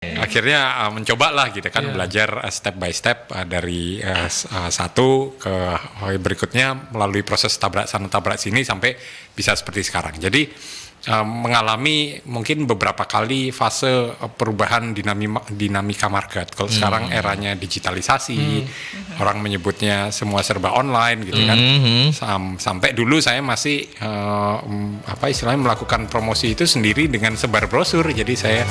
Akhirnya mencoba lah gitu kan, belajar step by step dari satu ke berikutnya melalui proses tabrak sana tabrak sini sampai bisa seperti sekarang. Jadi mengalami mungkin beberapa kali fase perubahan dinamika market. Kalau sekarang eranya digitalisasi, orang menyebutnya semua serba online gitu kan. Sampai dulu saya masih istilahnya melakukan promosi itu sendiri dengan sebar brosur. Jadi saya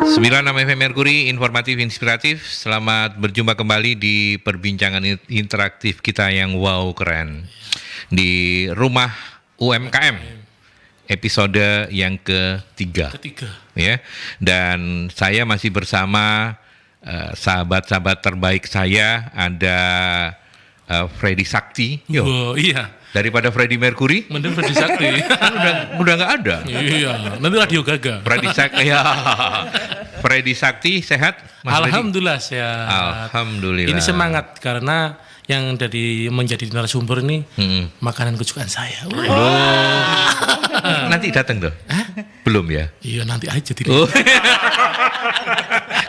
96 FM Merkuri, informatif inspiratif. Selamat berjumpa kembali di perbincangan interaktif kita yang wow keren di Rumah UMKM episode yang ketiga. Ya. Dan saya masih bersama sahabat-sahabat terbaik saya. Ada Freddy Sakti. Oh, iya. Daripada Freddie Mercury, mending Freddy Sakti. udah nggak ada. Iya, nanti Radio Gaga. Freddy Sakti, ya. Freddy Sakti sehat? Mas Alhamdulillah sehat. Alhamdulillah. Ini semangat karena yang menjadi narasumber ini makanan kesukaan saya. Nanti datang tuh? Belum ya? Iya, nanti aja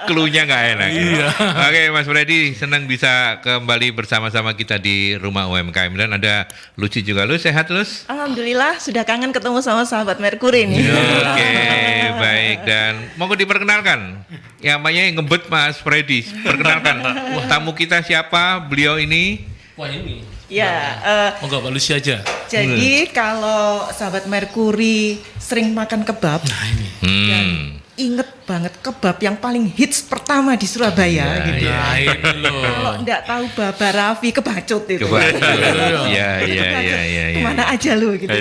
Cluenya nggak enak. Iya. Oke, Mas Freddy, senang bisa kembali bersama-sama kita di Rumah UMKM. Dan ada Lucy juga. Lu sehat, Lus? Alhamdulillah, sudah kangen ketemu sama sahabat Merkuri nih. Oke, baik. Dan mau diperkenalkan, yang namanya ngebet Mas Freddy. Perkenalkan, tamu kita siapa? Beliau ini? Wah, ini. Ya, Enggak, Mbak Lucy aja. jadi kalau sahabat Merkuri sering makan kebab, Nah, ini. dan inget banget kebab yang paling hits pertama di Surabaya gitu. Nah, ini loh. Kalau enggak tahu Baba Raffi kebacut itu. Iya. Kemana aja lu gitu.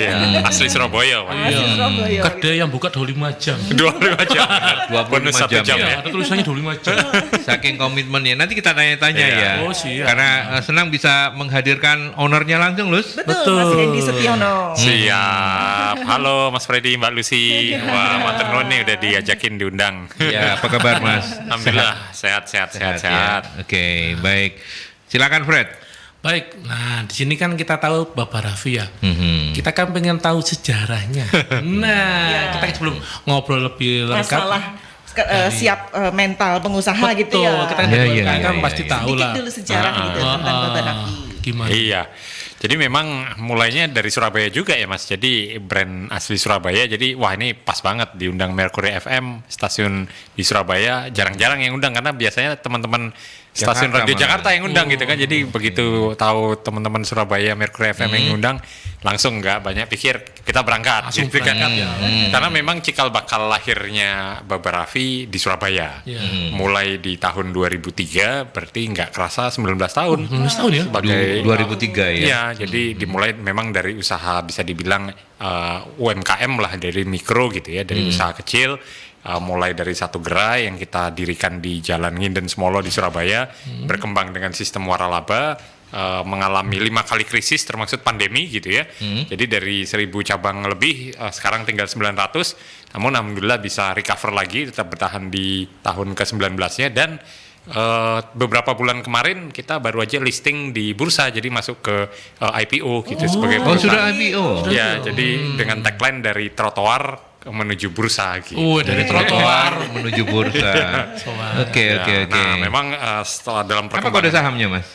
asli Surabaya. Asli Surabaya. Kedai yang buka 25 jam. 25 jam. 25 1 jam Iya, ya. ada tulisannya 25 jam. Saking komitmennya. Nanti kita tanya-tanya Iya. ya. Oh, siap. Karena senang bisa menghadirkan ownernya langsung, Lus. Betul, Mas Hendy Setiono. Siap. Halo Mas Freddy, Mbak Lucy. Wah, matur nuwun nih udah diajakin diundang. Ya, apa kabar, Mas? Alhamdulillah sehat. Ya. Oke, baik. Silakan, Fred. Baik, nah di sini kan kita tahu Baba Raffi ya. Kita kan pengen tahu sejarahnya. Nah, kita sebelum ngobrol lebih lengkap. Masalah siap mental pengusaha gitu Betul, ya. kita kan pasti tahu Sedikit lah. dulu sejarah gitu tentang Baba Raffi. Gimana? Iya. Jadi memang mulainya dari Surabaya juga ya Mas. Jadi brand asli Surabaya. Jadi wah ini pas banget diundang Mercury FM, stasiun di Surabaya. Jarang-jarang yang undang karena biasanya teman-teman stasiun radio Jakarta yang undang gitu kan. Jadi begitu tahu teman-teman Surabaya Mercury FM yang undang, langsung nggak banyak pikir kita berangkat. Langsung gitu kan. berangkat ya. Karena memang cikal bakal lahirnya Baba Raffi di Surabaya. Mulai di tahun 2003, berarti nggak kerasa 19 tahun. 19 tahun ya? Sebagai 2003 ya. Iya, jadi dimulai memang dari usaha bisa dibilang UMKM lah, dari mikro gitu ya, dari usaha kecil, mulai dari satu gerai yang kita dirikan di Jalan Nginden Semolo di Surabaya, berkembang dengan sistem waralaba, mengalami 5 kali krisis termasuk pandemi gitu ya. Jadi dari 1.000 cabang lebih, sekarang tinggal 900, namun alhamdulillah bisa recover lagi, tetap bertahan di tahun ke-19-nya, dan beberapa bulan kemarin kita baru aja listing di bursa, jadi masuk ke IPO gitu sebagai Oh, perusahaan. sudah IPO. Ya, jadi dengan tagline dari trotoar menuju bursa gitu. Dari Trotoar menuju bursa. Oke. Nah, memang setelah dalam Apa kode perkembangan sahamnya, Mas?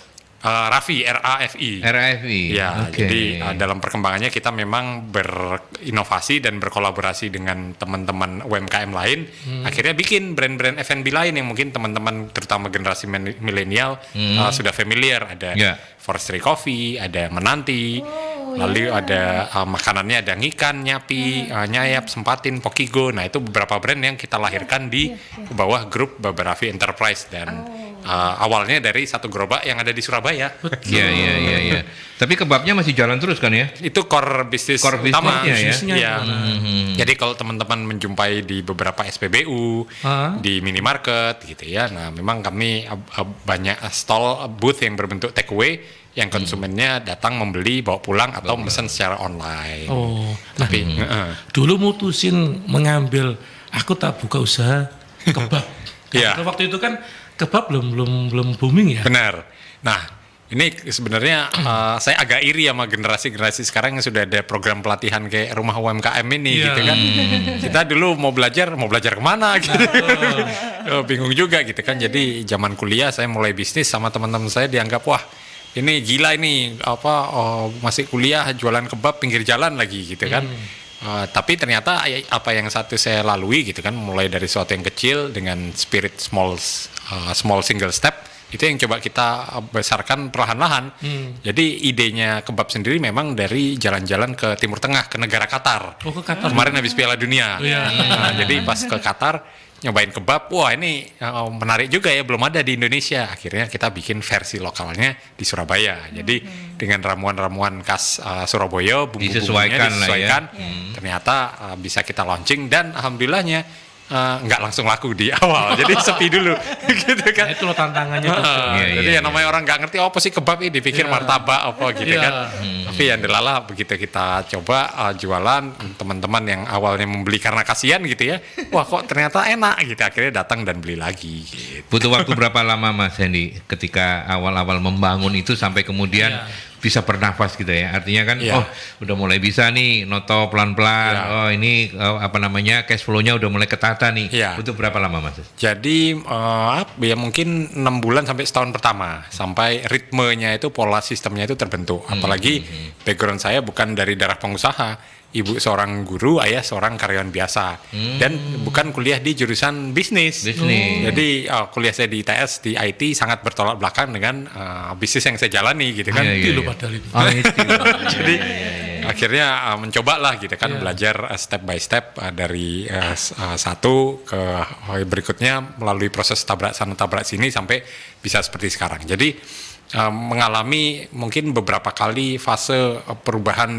Raffi, RAFI. RAFI. Ya, Oke. jadi dalam perkembangannya kita memang berinovasi dan berkolaborasi dengan teman-teman UMKM lain. Akhirnya bikin brand-brand F&B lain yang mungkin teman-teman terutama generasi milenial sudah familiar. Ada Forestry Coffee, ada Menanti, lalu ada makanannya ada Ngikan, Nyapi, Nyayap, Sempatin, Pokigo. Nah itu beberapa brand yang kita lahirkan di bawah grup Baba Raffi Enterprise, dan awalnya dari satu gerobak yang ada di Surabaya. Iya. Tapi kebabnya masih jalan terus kan ya? Itu core bisnis utama. Bisnisnya Ya. Jadi kalau teman-teman menjumpai di beberapa SPBU, di minimarket gitu ya, nah memang kami banyak stall booth yang berbentuk take away, yang konsumennya datang membeli, bawa pulang atau pesan secara online. Tapi dulu mutusin mengambil, aku tak buka usaha kebab. Iya. Waktu itu kan kebab belum booming ya. Benar. Nah, Ini sebenarnya saya agak iri sama generasi-generasi sekarang yang sudah ada program pelatihan kayak rumah UMKM ini Iya. gitu kan. Kita dulu mau belajar kemana gitu. Bingung juga gitu kan. Jadi zaman kuliah saya mulai bisnis sama teman-teman saya dianggap wah ini gila ini masih kuliah jualan kebab pinggir jalan lagi gitu kan. Tapi ternyata apa yang satu saya lalui gitu kan, mulai dari sesuatu yang kecil dengan spirit small single step, itu yang coba kita besarkan perlahan-lahan. Jadi idenya kebab sendiri memang dari jalan-jalan ke Timur Tengah, ke negara Qatar. Oh, ke Qatar. Kemarin habis Piala Dunia. Iya. Nah, jadi pas ke Qatar nyobain kebab, wah ini menarik juga ya, belum ada di Indonesia. Akhirnya kita bikin versi lokalnya di Surabaya. Jadi dengan ramuan-ramuan khas Surabaya, bumbu-bumbunya Disesuaikan lah ya. disesuaikan. Ternyata bisa kita launching dan alhamdulillahnya nggak langsung laku di awal. Jadi sepi dulu gitu kan. Nah, itu loh tantangannya tuh. Jadi yang namanya orang nggak ngerti apa sih kebab ini, dipikir martabak apa gitu Iya. kan. Tapi ya delala begitu kita coba jualan, teman-teman yang awalnya membeli karena kasihan gitu ya, wah kok ternyata enak gitu, akhirnya datang dan beli lagi gitu. Butuh waktu berapa lama Mas Hendy ketika awal-awal membangun itu sampai kemudian bisa bernafas gitu ya? Artinya kan, Iya. oh udah mulai bisa nih noto pelan-pelan, Iya. oh ini cash flow-nya udah mulai ketata nih. Iya. Butuh berapa lama Mas? Jadi ya mungkin 6 bulan sampai setahun pertama sampai ritmenya itu, pola sistemnya itu terbentuk. Apalagi background saya bukan dari darah pengusaha, ibu seorang guru, ayah seorang karyawan biasa, dan bukan kuliah di jurusan bisnis. Jadi kuliah saya di ITS di IT sangat bertolak belakang dengan bisnis yang saya jalani gitu kan. Iya, iya, Itu loh iya. padahal itu. Jadi akhirnya mencoba lah gitu kan, belajar step by step dari satu ke berikutnya melalui proses tabrak sana tabrak sini sampai bisa seperti sekarang. Jadi mengalami mungkin beberapa kali fase perubahan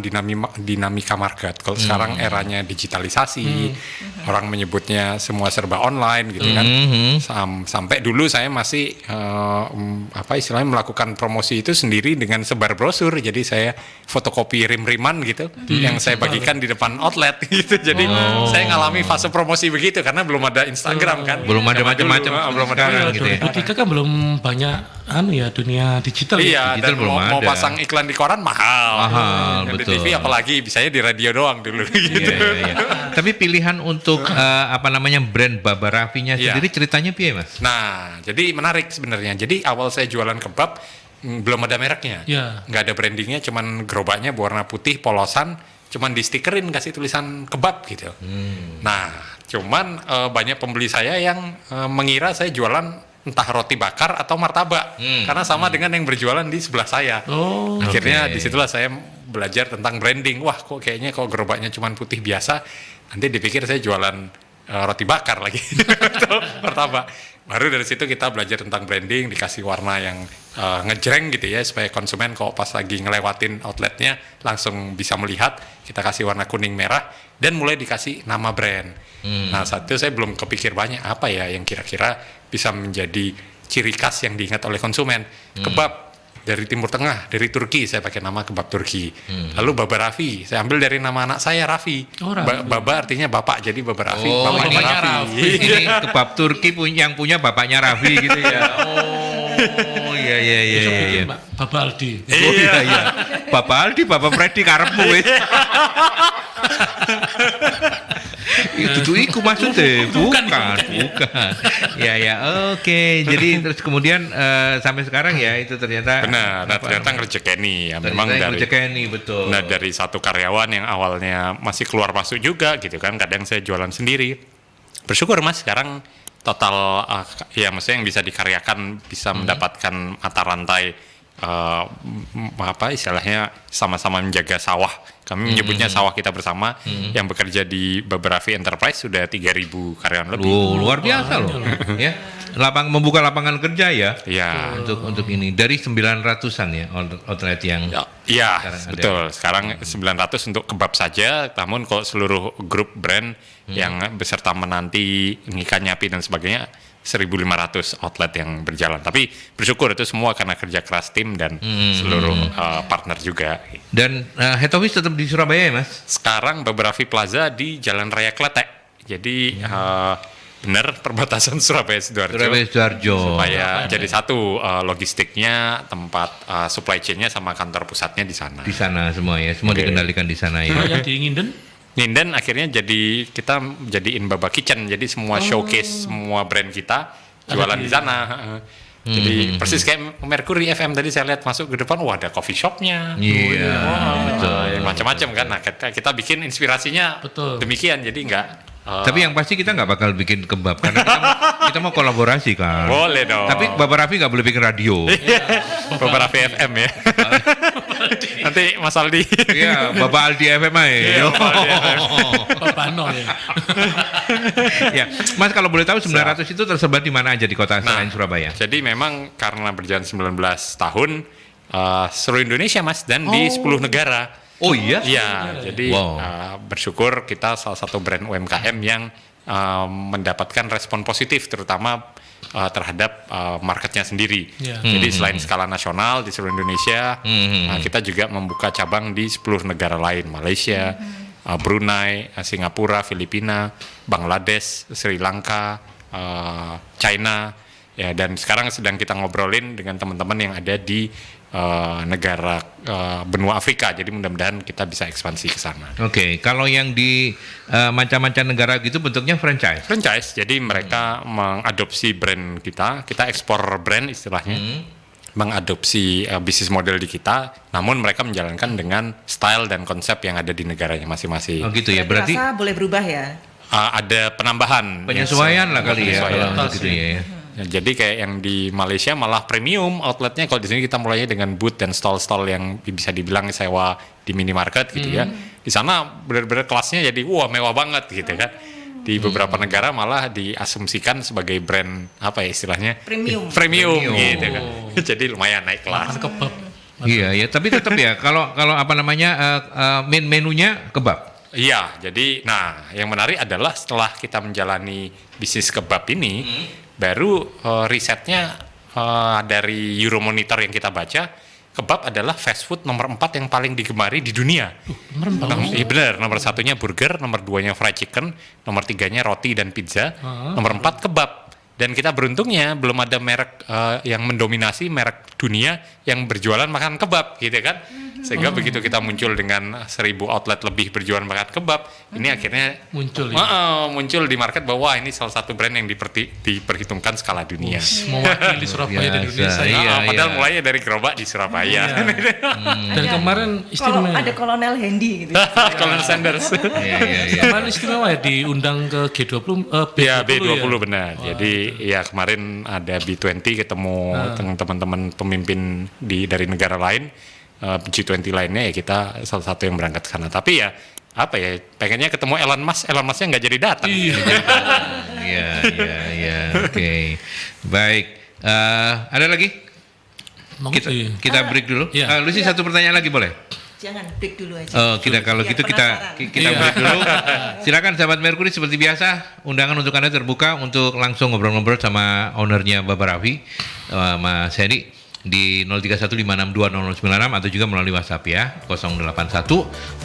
dinamika market. Kalau sekarang eranya digitalisasi, orang menyebutnya semua serba online gitu kan. Sampai dulu saya masih istilahnya melakukan promosi itu sendiri dengan sebar brosur. Jadi saya fotokopi rim-riman gitu yang saya bagikan di depan outlet gitu. Jadi saya ngalami fase promosi begitu karena belum ada Instagram kan. Belum ada Zaman macam-macam dulu, belum ada sekarang Iya, gitu ya. 2003 kan belum banyak dunia digital. Iya, digital dan belum mau ada. pasang iklan di koran mahal. Mahal, Yang betul. Di TV apalagi, bisanya di radio doang dulu gitu. Iya. Tapi pilihan untuk brand Baba Raffinya Iya. sendiri ceritanya piye Mas? Nah, jadi menarik sebenarnya. Jadi awal saya jualan kebab belum ada mereknya. Iya. Nggak ada brandingnya, cuman gerobaknya berwarna putih, polosan, cuman di stikerin kasih tulisan kebab gitu. Nah, cuman banyak pembeli saya yang mengira saya jualan entah roti bakar atau martabak, karena sama dengan yang berjualan di sebelah saya. Oh, Akhirnya oke. disitulah saya belajar tentang branding. Wah, kok kayaknya kalau gerobaknya cuma putih biasa, nanti dipikir saya jualan roti bakar lagi atau martabak. Baru dari situ kita belajar tentang branding, dikasih warna yang ngejreng gitu ya, supaya konsumen kalau pas lagi ngelewatin outletnya langsung bisa melihat. Kita kasih warna kuning merah dan mulai dikasih nama brand. Nah, saat itu saya belum kepikir banyak apa ya yang kira-kira bisa menjadi ciri khas yang diingat oleh konsumen. Kebab dari Timur Tengah, dari Turki, saya pakai nama kebab Turki. Lalu Baba Raffi, saya ambil dari nama anak saya Raffi. Oh, Raffi. Baba artinya bapak, jadi Baba Raffi. Oh, bapaknya bapaknya Raffi. Ini kebab Turki yang punya bapaknya Raffi gitu ya. Oh, iya. besok bikin Pak Baba Aldi. Oh iya. Bapak Aldi, Bapak Freddy karepmu wis. Itu iku maksudnya, bukan. Ya, oke. Jadi terus kemudian sampai sekarang ya itu ternyata Benar, nah, ternyata ngerejekeni ya, memang dari ini betul. Nah, dari satu karyawan yang awalnya masih keluar masuk juga gitu kan, kadang saya jualan sendiri. Bersyukur Mas, sekarang total ya maksudnya yang bisa dikaryakan bisa mendapatkan mata rantai istilahnya sama-sama menjaga sawah. Kami menyebutnya sawah kita bersama yang bekerja di Baba Raffi Enterprise sudah 3.000 karyawan lebih. Luar biasa loh. Ya. Membuka lapangan kerja ya. Iya. Untuk ini dari 900-an ya outlet yang Iya, sekarang ada. betul. Sekarang 900 untuk kebab saja, namun kalau seluruh grup brand yang beserta menanti Ngika Nyapi dan sebagainya 1.500 outlet yang berjalan. Tapi bersyukur itu semua karena kerja keras tim dan seluruh partner juga. Dan head office tetap di Surabaya ya Mas? Sekarang Baba Raffi Plaza di Jalan Raya Kletek. Jadi benar perbatasan Surabaya Sidoarjo. Surabaya Sidoarjo. Supaya jadi satu logistiknya, tempat supply chain-nya sama kantor pusatnya di sana. Di sana semua ya, semua Oke. dikendalikan di sana ya. Kalau yang di Nginden, Nginden akhirnya kita jadiin Baba Kitchen, jadi semua showcase semua brand kita jualan di sana. Jadi persis kayak Mercury FM tadi saya lihat masuk ke depan, wah ada coffee shopnya, Iya, betul. macam-macam kan. Nah kita bikin inspirasinya Betul. demikian, jadi nggak Tapi yang pasti kita nggak bakal bikin kebab karena kita mau kolaborasi kan. boleh dong. Tapi Bapak Raffi nggak boleh bikin radio. beberapa FM ya. Nanti Mas Aldi. Iya, Bapak Aldi FM aja. Iya, Bapak Aldi FM. Bapak No ya. Ya, Mas kalau boleh tahu 900 itu tersebar di mana aja di kota Nah, selain Surabaya? Jadi memang karena berjalan 19 tahun seluruh Indonesia Mas, dan di 10 negara. Oh iya? Iya, jadi Wow. bersyukur kita salah satu brand UMKM yang mendapatkan respon positif, terutama terhadap marketnya sendiri. Iya. Jadi selain skala nasional di seluruh Indonesia, kita juga membuka cabang di 10 negara lain, Malaysia, Brunei, Singapura, Filipina, Bangladesh, Sri Lanka, China, ya, dan sekarang sedang kita ngobrolin dengan teman-teman yang ada di negara benua Afrika. Jadi mudah-mudahan kita bisa ekspansi ke sana. Oke, kalau yang di macam-macam negara gitu bentuknya franchise. Franchise, jadi mereka mengadopsi brand kita ekspor brand istilahnya, mengadopsi bisnis model di kita, namun mereka menjalankan dengan style dan konsep yang ada di negaranya masing-masing. Oh gitu ya, berarti Rasa boleh berubah ya. Ada penambahan, penyesuaian lah kali ya penyesuaian. kalau gitu ya. Ya, jadi kayak yang di Malaysia malah premium outletnya. Kalau di sini kita mulainya dengan booth dan stall-stall yang bisa dibilang sewa di minimarket gitu ya. Di sana benar-benar kelasnya jadi wah mewah banget gitu kan. Di beberapa negara malah diasumsikan sebagai brand apa ya istilahnya? Premium. Premium Premium. gitu kan. Jadi lumayan naik kelas. Kebab. Iya ya, tapi tetap ya kalau apa namanya menunya kebab. Iya, jadi yang menarik adalah setelah kita menjalani bisnis kebab ini, baru risetnya dari Euromonitor yang kita baca, kebab adalah fast food nomor 4 yang paling digemari di dunia. Iya benar, nomor 1-nya burger, nomor 2-nya fried chicken, nomor 3-nya roti dan pizza, nomor 4 kebab. Dan kita beruntungnya belum ada merek yang mendominasi merek dunia yang berjualan makan kebab gitu kan. Sehingga begitu kita muncul dengan 1.000 outlet lebih berjualan makan kebab, ini akhirnya Muncul ya. muncul di market bahwa wah, ini salah satu brand yang diperhitungkan skala dunia. Mewakili Surabaya dan Biasa, Indonesia. iya. Padahal mulainya dari gerobak di Surabaya. Dan kemarin Kalau istimewa. ada Kolonel Hendy gitu. Colonel Sanders. Iya iya iya. Kemarin istimewa ya diundang ke G20 Ya B20 B20 ya. benar. Jadi ya kemarin ada B20 ketemu dengan teman-teman pemimpin dari negara lain, G20 lainnya, ya kita salah satu yang berangkat ke sana. Tapi ya apa ya, pengennya ketemu Elon Musknya nggak jadi datang. Iya iya iya. Oke. Baik. Ada lagi? Kita break dulu. Iya. Lucy satu pertanyaan lagi boleh? Jangan break dulu aja. Oh, kalau Biar gitu kita penasaran. break dulu. Silakan sahabat Mercury, seperti biasa undangan untuk Anda terbuka untuk langsung ngobrol-ngobrol sama ownernya Bapak Raffi, Mas Hendy di 0315620096 atau juga melalui WhatsApp ya 08173000096.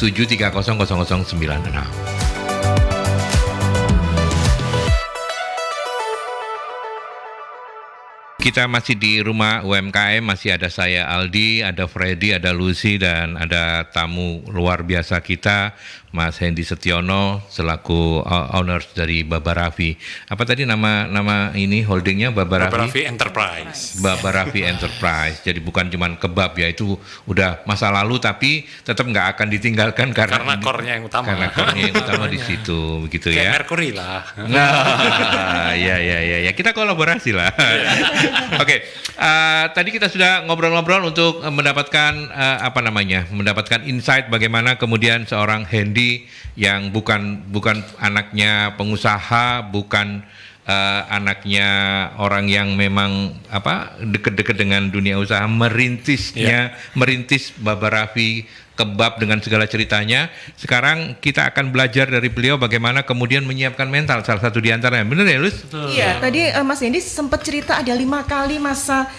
Kita masih di rumah UMKM, masih ada saya Aldi, ada Freddy, ada Lucy, dan ada tamu luar biasa kita, Mas Hendy Setiono selaku owner dari Baba Raffi. Apa tadi nama ini holdingnya Baba Baba Raffi? Raffi Enterprise. Baba Raffi Enterprise. Jadi bukan cuma kebab ya, itu udah masa lalu tapi tetap nggak akan ditinggalkan Karena core-nya yang utama. Karena core-nya yang utama di situ, begitu Kayak ya. Mercury lah. Nah, ya, kita kolaborasi lah. Oke, tadi kita sudah ngobrol-ngobrol untuk mendapatkan mendapatkan insight bagaimana kemudian seorang Hendy yang bukan anaknya pengusaha, bukan anaknya orang yang memang deket-deket dengan dunia usaha, merintis Baba Raffi kebab dengan segala ceritanya. Sekarang kita akan belajar dari beliau bagaimana kemudian menyiapkan mental, salah satu di antaranya. Benar ya, Lus? Iya, tadi Mas Hendy sempat cerita ada 5 kali masa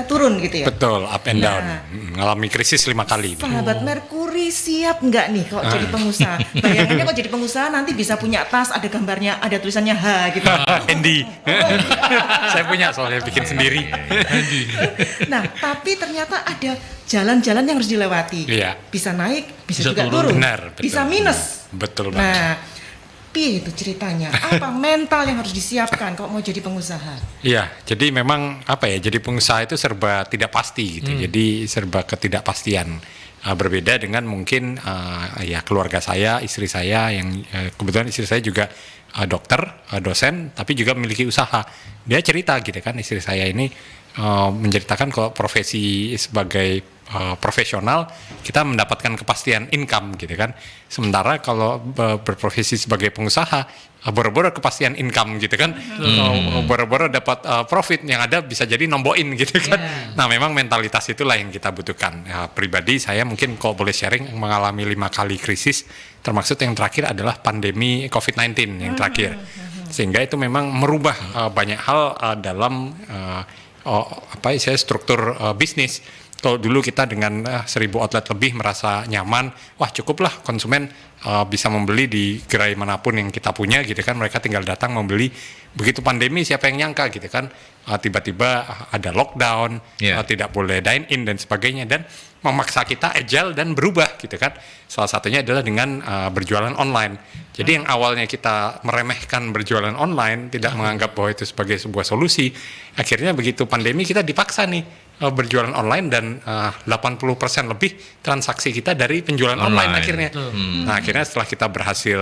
turun gitu ya. Betul, up and down. Nah. Ngalami krisis 5 kali. Sahabat Merkuri siap nggak nih kalau jadi pengusaha? Bayangannya kalau jadi pengusaha nanti bisa punya tas, ada gambarnya, ada tulisannya H gitu. Andy. Saya punya soalnya bikin sendiri. Nah, tapi ternyata ada jalan-jalan yang harus dilewati. Iya. Bisa naik, bisa Bisa juga turun. turun. Benar, betul. Bisa minus. Betul banget. Nah, piye itu ceritanya? Apa mental yang harus disiapkan kalau mau jadi pengusaha? Iya, jadi memang apa ya? Jadi pengusaha itu serba tidak pasti gitu. Jadi serba ketidakpastian. Berbeda dengan mungkin ya keluarga saya, istri saya yang kebetulan istri saya juga dokter, dosen, tapi juga memiliki usaha. Dia cerita gitu kan, istri saya ini menceritakan kalau profesi sebagai profesional kita mendapatkan kepastian income gitu kan. Sementara kalau berprofesi sebagai pengusaha boro-boro kepastian income gitu kan. Boro-boro dapat profit yang ada bisa jadi nomboin gitu kan. Nah, memang mentalitas itulah yang kita butuhkan. Ya, pribadi saya mungkin kalau boleh sharing mengalami 5 kali krisis, termasuk yang terakhir adalah pandemi COVID-19 yang terakhir. Sehingga itu memang merubah banyak hal dalam struktur bisnis. Kalau dulu kita dengan 1.000 outlet lebih merasa nyaman, wah cukuplah konsumen bisa membeli di gerai manapun yang kita punya gitu kan, mereka tinggal datang membeli. Begitu pandemi siapa yang nyangka gitu kan, tiba-tiba ada lockdown, tidak boleh dine in dan sebagainya, dan memaksa kita agile dan berubah gitu kan. Salah satunya adalah dengan berjualan online. Jadi yang awalnya kita meremehkan berjualan online, tidak menganggap bahwa itu sebagai sebuah solusi, akhirnya begitu pandemi kita dipaksa nih berjualan online, dan 80% lebih transaksi kita dari penjualan online akhirnya. Nah, akhirnya setelah kita berhasil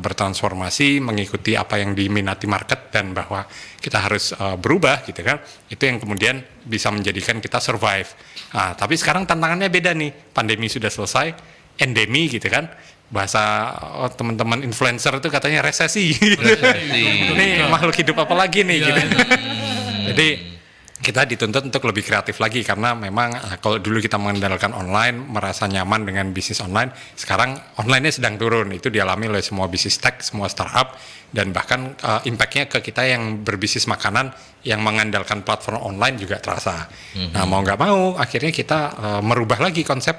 bertransformasi mengikuti apa yang diminati market dan bahwa kita harus berubah gitu kan, itu yang kemudian bisa menjadikan kita survive. Nah, tapi sekarang tantangannya beda nih, pandemi sudah selesai, endemi gitu kan, bahasa teman-teman influencer itu katanya resesi. Ini makhluk hidup apa lagi nih gitu. Jadi kita dituntut untuk lebih kreatif lagi, karena memang kalau dulu kita mengandalkan online, merasa nyaman dengan bisnis online, sekarang online-nya sedang turun. Itu dialami oleh semua bisnis tech, semua startup, dan bahkan impact-nya ke kita yang berbisnis makanan yang mengandalkan platform online juga terasa. Nah, mau nggak mau akhirnya kita merubah lagi konsep,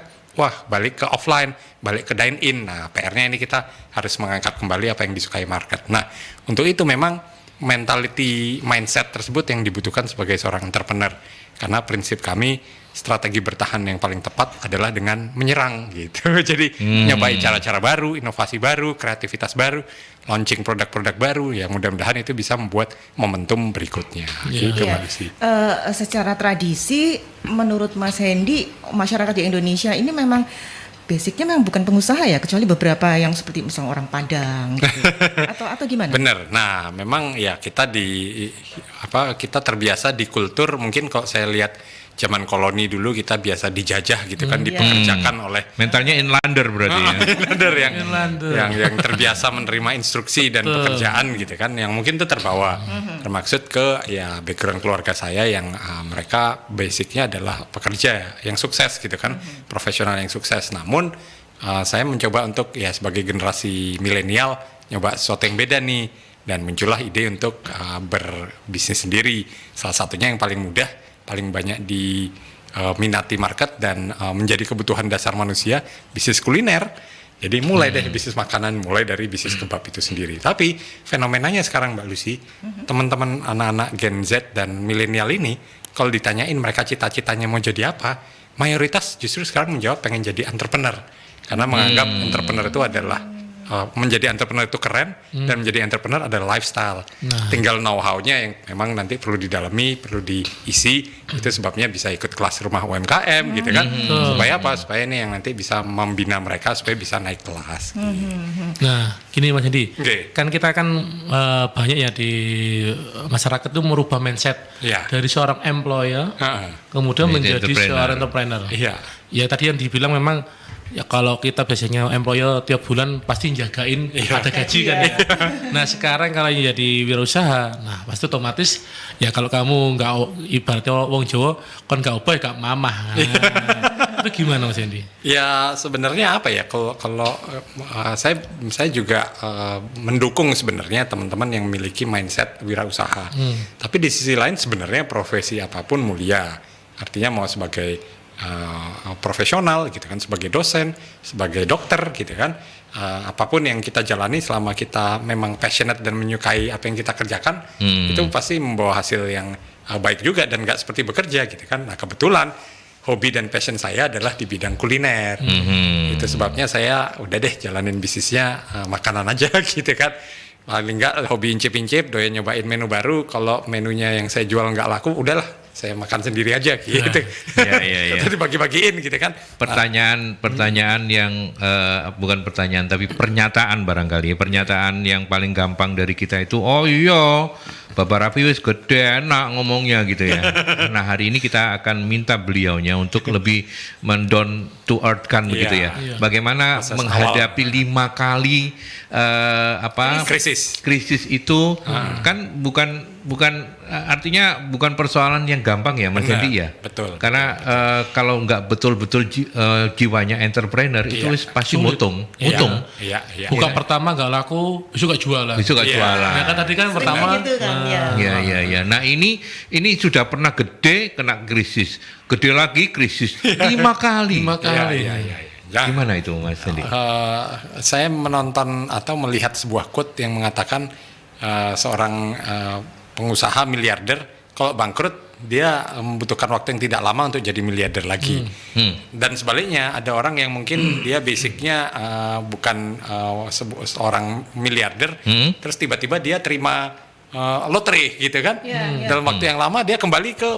balik ke offline, balik ke dine-in. Nah, PR-nya ini kita harus mengangkat kembali apa yang disukai market. Nah, untuk itu memang mindset tersebut yang dibutuhkan sebagai seorang entrepreneur, karena prinsip kami strategi bertahan yang paling tepat adalah dengan menyerang gitu. Jadi nyobain cara-cara baru, inovasi baru, kreativitas baru, launching produk-produk baru, yang mudah-mudahan itu bisa membuat momentum berikutnya. Gitu, Mbak Lucy. Secara tradisi menurut Mas Hendy, masyarakat di Indonesia ini memang basicnya memang bukan pengusaha ya, kecuali beberapa yang seperti misalnya orang Padang gitu. atau gimana? Bener. Nah, memang ya kita kita terbiasa di kultur, mungkin kalau saya lihat zaman koloni dulu kita biasa dijajah gitu kan, dipekerjakan oleh mentalnya inlander berarti ya. Inlander yang terbiasa menerima instruksi dan pekerjaan gitu kan, yang mungkin itu terbawa. Termaksud ke ya background keluarga saya yang mereka basicnya adalah pekerja yang sukses gitu kan, profesional yang sukses. Namun saya mencoba untuk ya sebagai generasi milenial nyoba sesuatu yang beda nih, dan muncullah ide untuk berbisnis sendiri. Salah satunya yang paling mudah, paling banyak diminati market dan menjadi kebutuhan dasar manusia, bisnis kuliner. Jadi mulai dari bisnis makanan, mulai dari bisnis kebab itu sendiri. Tapi fenomenanya sekarang Mbak Lucy, teman-teman anak-anak Gen Z dan milenial ini, kalau ditanyain mereka cita-citanya mau jadi apa, mayoritas justru sekarang menjawab pengen jadi entrepreneur. Karena menganggap entrepreneur itu adalah menjadi entrepreneur itu keren, dan menjadi entrepreneur adalah lifestyle. Tinggal know-how-nya yang memang nanti perlu didalami, perlu diisi. Itu sebabnya bisa ikut kelas rumah UMKM gitu kan. Supaya apa? Supaya ini yang nanti bisa membina mereka supaya bisa naik kelas. Nah, gini Mas Hendy, kan kita kan banyak ya di masyarakat itu merubah mindset dari seorang employer kemudian menjadi seorang entrepreneur. Ya tadi yang dibilang memang ya kalau kita biasanya employer tiap bulan pasti jagain ada gaji kan ya. Nah sekarang kalau jadi wirausaha, nah pasti otomatis ya kalau kamu nggak ibaratnya wong Jawa kan nggak ubah nggak mamah. Nah, itu gimana Mas Hendy? Ya sebenarnya apa ya, kalau saya juga mendukung sebenarnya teman-teman yang memiliki mindset wirausaha. Tapi di sisi lain sebenarnya profesi apapun mulia. Artinya mau sebagai profesional gitu kan, sebagai dosen, sebagai dokter gitu kan, apapun yang kita jalani selama kita memang passionate dan menyukai apa yang kita kerjakan, itu pasti membawa hasil yang baik juga dan nggak seperti bekerja gitu kan. Nah kebetulan hobi dan passion saya adalah di bidang kuliner. Itu sebabnya saya udah deh jalanin bisnisnya makanan aja gitu kan. Paling nggak hobi incip-incip, doyan nyobain menu baru. Kalau menunya yang saya jual nggak laku, udahlah saya makan sendiri aja gitu. Ya. Jadi bagi-bagiin gitu kan. Pertanyaan yang bukan pertanyaan tapi pernyataan barangkali. Pernyataan yang paling gampang dari kita itu, oh iya, Bapak Raffi wis gede enak ngomongnya gitu ya. Nah hari ini kita akan minta beliaunya untuk lebih down to earth kan begitu ya. Bagaimana proses menghadapi 5 kali krisis itu kan bukan artinya bukan persoalan yang gampang ya Mas Hendi ya. Betul. Karena kalau nggak betul-betul jiwanya entrepreneur itu pasti mutung. Iya. Buka pertama nggak laku, besok nggak jualan. Ya kan tadi kan pertama. Gitu kan, Ya. Nah ini sudah pernah gede kena krisis, gede lagi krisis 5 kali. 5 kali. Ya. Gimana itu Mas Hendi? Saya menonton atau melihat sebuah quote yang mengatakan seorang pengusaha miliarder kalau bangkrut dia membutuhkan waktu yang tidak lama untuk jadi miliarder lagi. Dan sebaliknya ada orang yang mungkin dia basicnya bukan seorang miliarder, terus tiba-tiba dia terima lotre gitu kan. Dalam waktu yang lama dia kembali ke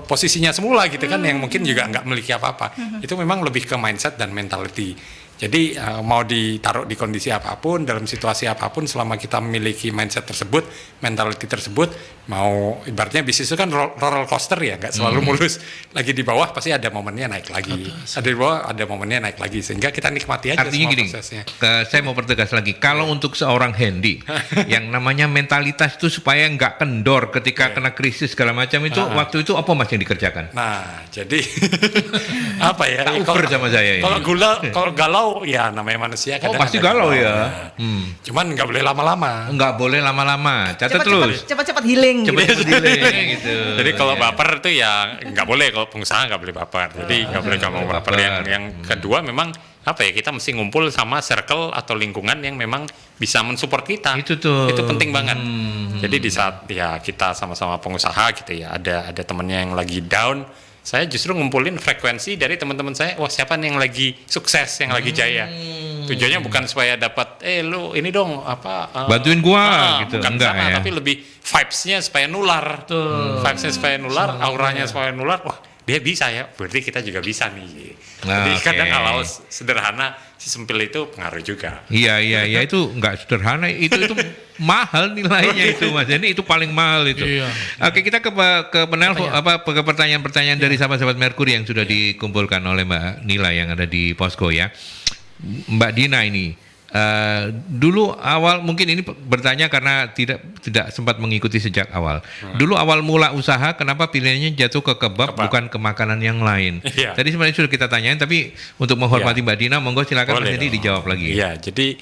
posisinya semula gitu kan, yang mungkin juga nggak memiliki apa-apa. Itu memang lebih ke mindset dan mentality. Jadi mau ditaruh di kondisi apapun, dalam situasi apapun, selama kita memiliki mindset tersebut, mentality tersebut, mau ibaratnya bisnis itu kan roller coaster ya, nggak selalu mulus. Lagi di bawah pasti ada momennya naik lagi, ada di bawah ada momennya naik lagi, sehingga kita nikmati aja artinya semua gini, prosesnya. Saya mau pertegas lagi, kalau untuk seorang Hendi, yang namanya mentalitas itu supaya nggak kendor ketika kena krisis segala macam itu, waktu itu apa Mas yang dikerjakan? Nah, jadi apa ya? Uber sama saya ini. Kalau galau ya namanya manusia. Oh pasti galau ya. Cuman nggak boleh lama-lama. Nggak boleh lama-lama. Catat terus. Cepat-cepat healing. Cepat-cepat healing gitu. Jadi kalau baper itu ya nggak boleh, kalau pengusaha nggak boleh baper. Jadi nggak boleh gampang baper. Yang kedua memang apa ya, kita mesti ngumpul sama circle atau lingkungan yang memang bisa mensupport kita. Itu tuh. Itu penting banget. Jadi di saat ya kita sama-sama pengusaha gitu ya, ada temennya yang lagi down, saya justru ngumpulin frekuensi dari teman-teman saya. Wah, siapa nih yang lagi sukses, yang lagi jaya. Tujuannya bukan supaya dapat lu ini dong bantuin gua gitu. Bukan enggak sana, ya. tapi lebih vibes-nya supaya nular. Vibes-nya supaya nular, auranya supaya nular. Wah, dia bisa ya, berarti kita juga bisa nih. Jadi kadang kalau sederhana si sempil itu pengaruh juga. Iya itu nggak sederhana, itu mahal nilainya itu Mas. Jadi itu paling mahal itu. Iya. Oke, kita ke penelpon ke pertanyaan-pertanyaan dari sahabat-sahabat Merkuri yang sudah dikumpulkan oleh Mbak Nila yang ada di Posko ya. Mbak Dina ini dulu awal, mungkin ini bertanya karena tidak sempat mengikuti sejak awal. Dulu awal mula usaha kenapa pilihannya jatuh ke kebab bukan ke makanan yang lain? Tadi sebenarnya sudah kita tanyain, tapi untuk menghormati Mbak Dina, monggo silakan Mas Hendi dijawab lagi. Iya, jadi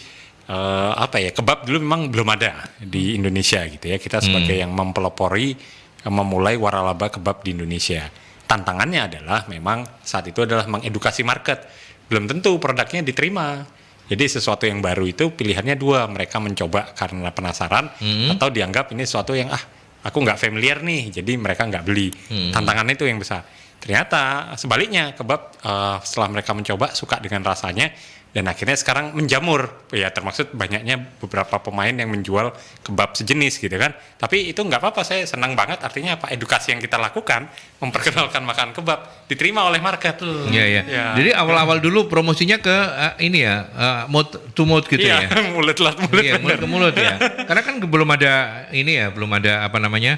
kebab dulu memang belum ada di Indonesia gitu ya. Kita sebagai yang mempelopori memulai waralaba kebab di Indonesia. Tantangannya adalah memang saat itu adalah mengedukasi market. Belum tentu produknya diterima. Jadi sesuatu yang baru itu pilihannya dua, mereka mencoba karena penasaran atau dianggap ini sesuatu yang aku nggak familiar nih, jadi mereka nggak beli. Tantangannya itu yang besar. Ternyata sebaliknya, kebab setelah mereka mencoba suka dengan rasanya dan akhirnya sekarang menjamur. Ya termaksud banyaknya beberapa pemain yang menjual kebab sejenis gitu kan. Tapi itu nggak apa-apa, saya senang banget. Artinya apa, edukasi yang kita lakukan memperkenalkan makan kebab diterima oleh market. Iya. Jadi awal-awal dulu promosinya ke ini ya, mouth to mouth gitu ya. Mulut ke mulut ya. Karena kan belum ada ini ya, belum ada apa namanya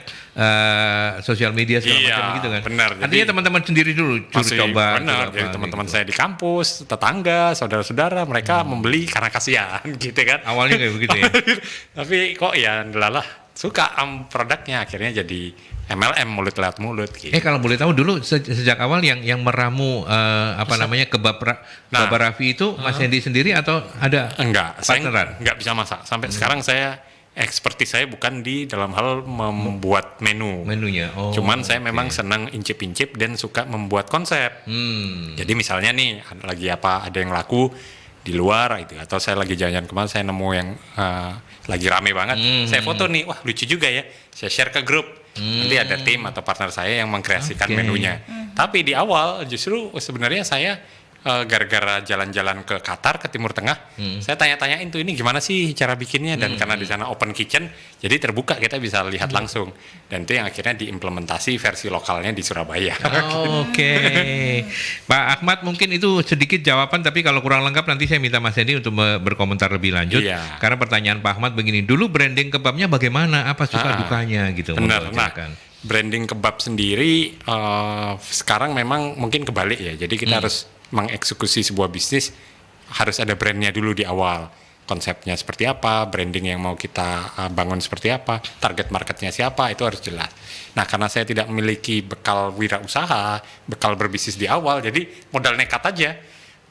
sosial media segala macam gitu kan. Benar. Artinya teman-teman sendiri dulu coba. Benar. Jadi teman-teman saya di kampus, tetangga, saudara-saudara, mereka membeli karena kasihan gitu kan. Awalnya kayak begitu ya. Tapi kok ya delalah suka produknya, akhirnya jadi MLM, mulut lewat mulut gitu. Kalau boleh tahu dulu sejak awal yang meramu namanya kebab Raffi itu Mas Hendi sendiri atau ada Enggak, partneran? saya enggak bisa masak. Sampai sekarang saya expertise saya bukan di dalam hal membuat menunya. Cuman saya memang senang incip-incip dan suka membuat konsep. Jadi misalnya nih lagi ada yang laku di luar gitu, atau saya lagi jalan-jalan kemana, saya nemu yang lagi rame banget, saya foto nih, wah lucu juga ya, saya share ke grup. Nanti ada tim atau partner saya yang mengkreasikan menunya. Tapi di awal justru sebenarnya saya gara-gara jalan-jalan ke Qatar, ke Timur Tengah, saya tanya-tanyain tuh ini gimana sih cara bikinnya, dan karena di sana open kitchen, jadi terbuka, kita bisa lihat langsung, dan itu yang akhirnya diimplementasi versi lokalnya di Surabaya. Oke. Pak Ahmad, mungkin itu sedikit jawaban, tapi kalau kurang lengkap nanti saya minta Mas Hendy untuk berkomentar lebih lanjut. Karena pertanyaan Pak Ahmad begini, dulu branding kebabnya bagaimana, apa suka dukanya gitu. Benar. Nah, branding kebab sendiri sekarang memang mungkin kebalik ya, jadi kita harus mengeksekusi sebuah bisnis harus ada brandnya dulu di awal, konsepnya seperti apa, branding yang mau kita bangun seperti apa, target marketnya siapa, itu harus jelas. Nah, karena saya tidak memiliki bekal wirausaha, bekal berbisnis di awal, jadi modal nekat aja,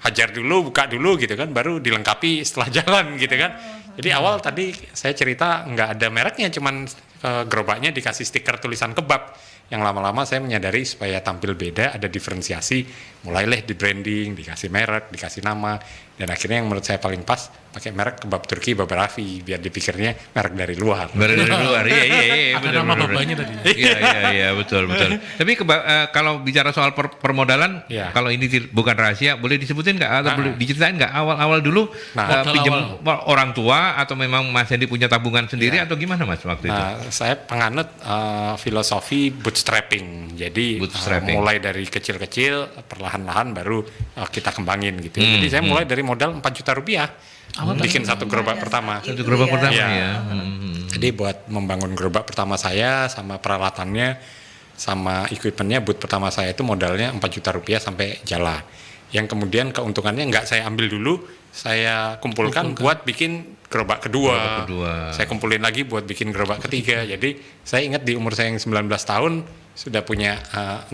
hajar dulu, buka dulu gitu kan, baru dilengkapi setelah jalan gitu kan. Jadi awal tadi saya cerita nggak ada mereknya, cuman gerobaknya dikasih stiker tulisan kebab. Yang lama-lama saya menyadari supaya tampil beda, ada diferensiasi, mulailah di branding, dikasih merek, dikasih nama, dan akhirnya yang menurut saya paling pas pakai merek kebab Turki Baba Raffi, biar dipikirnya merek dari luar. Dari luar, iya. Ada nama babanya tadi. Iya, betul. Tapi kalau bicara soal permodalan, kalau ini bukan rahasia, boleh disebutin nggak atau boleh diceritain nggak awal-awal dulu pinjam orang tua atau memang Mas Hendy punya tabungan sendiri atau gimana Mas waktu itu? Saya penganut filosofi bootstrapping, jadi mulai dari kecil-kecil, perlahan-lahan baru kita kembangin gitu. Jadi saya mulai dari modal 4 juta rupiah. Bikin satu gerobak pertama. Jadi buat membangun gerobak pertama saya sama peralatannya sama equipmentnya, booth pertama saya itu modalnya 4 juta rupiah sampai jalan. Yang kemudian keuntungannya nggak saya ambil dulu, saya kumpulkan buat bikin gerobak kedua. Saya kumpulin lagi buat bikin gerobak ketiga. Jadi saya ingat di umur saya yang 19 tahun sudah punya 6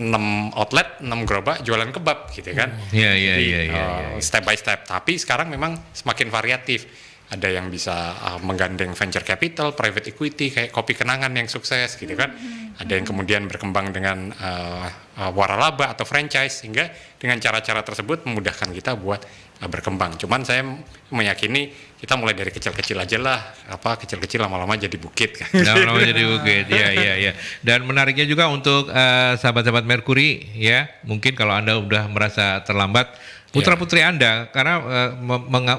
outlet, 6 gerobak jualan kebab gitu kan. Iya. Step by step. Tapi sekarang memang semakin variatif. Ada yang bisa menggandeng venture capital, private equity kayak Kopi Kenangan yang sukses gitu kan. Ada yang kemudian berkembang dengan waralaba atau franchise, sehingga dengan cara-cara tersebut memudahkan kita buat berkembang. Cuman saya meyakini kita mulai dari kecil-kecil aja lah, kecil-kecil lama-lama jadi bukit kan. Lama-lama jadi bukit, iya. Dan menariknya juga untuk sahabat-sahabat Mercury ya, mungkin kalau Anda udah merasa terlambat, putra-putri Anda karena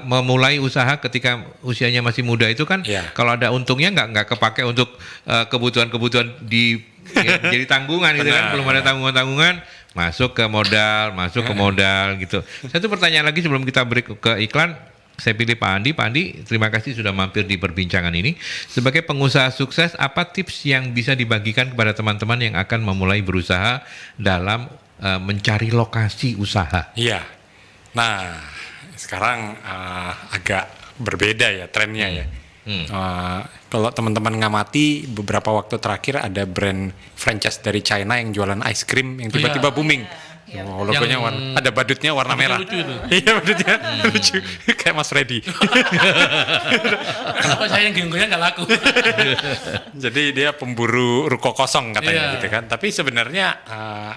memulai usaha ketika usianya masih muda itu kan, kalau ada untungnya nggak kepake untuk kebutuhan-kebutuhan jadi tanggungan gitu kan, belum ada tanggungan-tanggungan, masuk ke modal gitu. Satu pertanyaan lagi sebelum kita break ke iklan. Saya pilih Pak Andi. Pak Andi, terima kasih sudah mampir di perbincangan ini. Sebagai pengusaha sukses, apa tips yang bisa dibagikan kepada teman-teman yang akan memulai berusaha dalam mencari lokasi usaha? Iya. Nah, sekarang agak berbeda ya trennya ya. Kalau teman-teman ngamati beberapa waktu terakhir ada brand franchise dari China yang jualan ice cream yang tiba-tiba booming. Logonya ada badutnya warna merah. Lucu itu. Iya, badutnya lucu. Kayak Mas Freddy. Kenapa saya yang genggonya nggak laku? Jadi dia pemburu ruko kosong katanya gitu kan. Tapi sebenarnya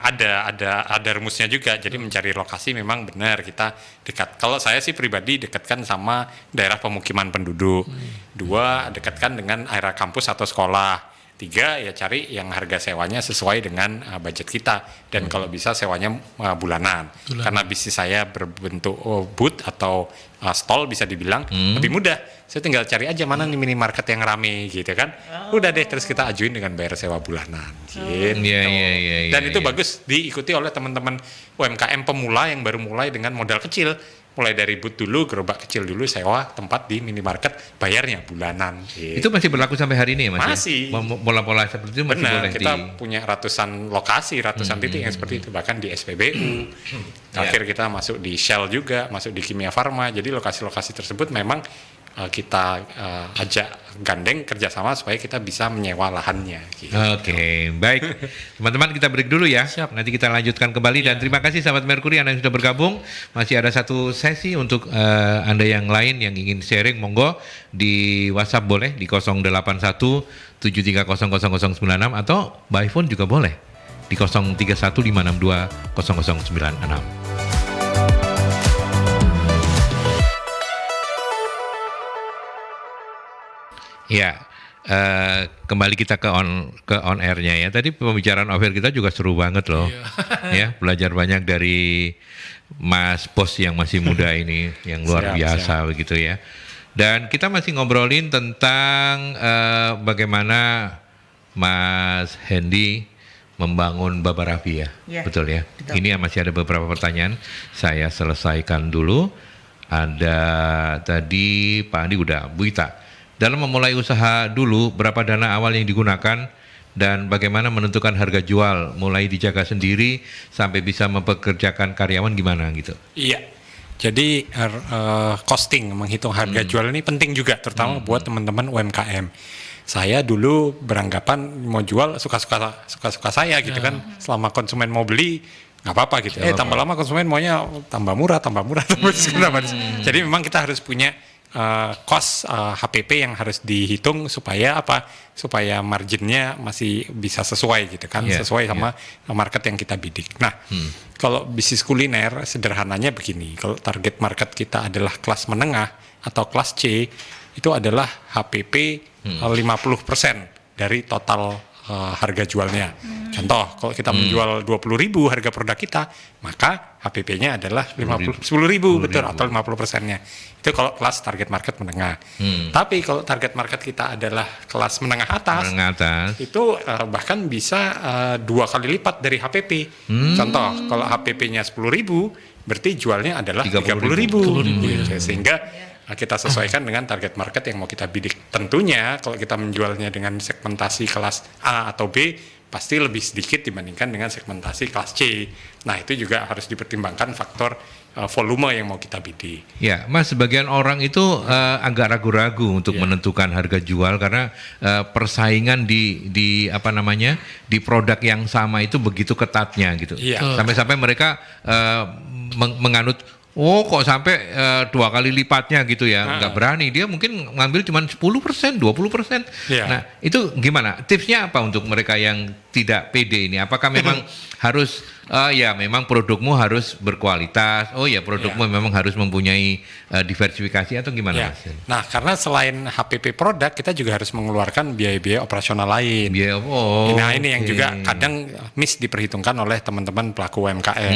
ada rumusnya juga. Jadi mencari lokasi memang benar kita dekat. Kalau saya sih pribadi dekatkan sama daerah pemukiman penduduk. 2, dekatkan dengan area kampus atau sekolah. 3, ya cari yang harga sewanya sesuai dengan budget kita, dan kalau bisa sewanya bulanan. Karena bisnis saya berbentuk booth atau stall bisa dibilang lebih mudah. Saya tinggal cari aja mana nih minimarket yang rame gitu kan. Udah deh, terus kita ajuin dengan bayar sewa bulanan gitu. Dan itu bagus diikuti oleh teman-teman UMKM pemula yang baru mulai dengan modal kecil. Mulai dari booth dulu, gerobak kecil dulu, sewa tempat di minimarket, bayarnya bulanan. Gitu. Itu masih berlaku sampai hari ini ya Mas? Masih. Pola-pola seperti itu masih boleh kita punya ratusan lokasi, ratusan titik yang seperti itu. Bahkan di SPBU, akhir kita masuk di Shell juga, masuk di Kimia Farma. Jadi lokasi-lokasi tersebut memang kita ajak gandeng kerjasama supaya kita bisa menyewa lahannya. Gitu. Oke, baik. Teman-teman kita break dulu ya. Siap. Nanti kita lanjutkan kembali dan terima kasih sahabat Mercury Anda yang sudah bergabung. Masih ada satu sesi untuk Anda yang lain yang ingin sharing, monggo di WhatsApp boleh di 081 73000096 atau by phone juga boleh di 031562 0096. Ya, kembali kita ke on airnya ya. Tadi pembicaraan off air kita juga seru banget loh. Ya, belajar banyak dari Mas Bos yang masih muda ini, yang luar biasa begitu ya. Dan kita masih ngobrolin tentang bagaimana Mas Hendy membangun Baba Raffi ya. Betul ya. Betul. Ini masih ada beberapa pertanyaan. Saya selesaikan dulu. Ada tadi Pak Andi udah, Bu Ita. Dalam memulai usaha dulu, berapa dana awal yang digunakan dan bagaimana menentukan harga jual, mulai dijaga sendiri sampai bisa mempekerjakan karyawan gimana gitu? Iya, jadi costing, menghitung harga jual ini penting juga, terutama buat teman-teman UMKM. Saya dulu beranggapan mau jual suka-suka saya gitu kan, selama konsumen mau beli nggak apa-apa gitu. Tambah lama konsumen maunya tambah murah. Jadi memang kita harus punya cost HPP yang harus dihitung supaya apa? Supaya marginnya masih bisa sesuai gitu kan, sesuai sama market yang kita bidik. Nah, kalau bisnis kuliner sederhananya begini, kalau target market kita adalah kelas menengah atau kelas C, itu adalah HPP 50% dari total harga jualnya. Contoh, kalau kita menjual 20.000 harga produk kita, maka HPP-nya adalah 10.000 betul, atau 50%-nya. Itu kalau kelas target market menengah. Tapi kalau target market kita adalah kelas menengah atas, itu bahkan bisa 2 kali lipat dari HPP. Contoh, kalau HPP-nya 10.000, berarti jualnya adalah 30.000. Gitu. Sehingga kita sesuaikan dengan target market yang mau kita bidik. Tentunya kalau kita menjualnya dengan segmentasi kelas A atau B, pasti lebih sedikit dibandingkan dengan segmentasi kelas C. Nah, itu juga harus dipertimbangkan faktor volume yang mau kita bidik. Ya, Mas, sebagian orang itu agak ragu-ragu untuk menentukan harga jual karena persaingan di apa namanya, di produk yang sama itu begitu ketatnya gitu. Sampai-sampai mereka menganut, oh kok sampai 2 kali lipatnya gitu ya, nggak berani. Dia mungkin ngambil cuma 10%, 20%. Nah, itu gimana? Tipsnya apa untuk mereka yang tidak pede ini? Apakah memang harus, ya memang produkmu harus berkualitas, oh ya produkmu memang harus mempunyai diversifikasi atau gimana? Mas? Nah, karena selain HPP produk, kita juga harus mengeluarkan biaya-biaya operasional lain. Nah, ini yang juga kadang miss diperhitungkan oleh teman-teman pelaku UMKM.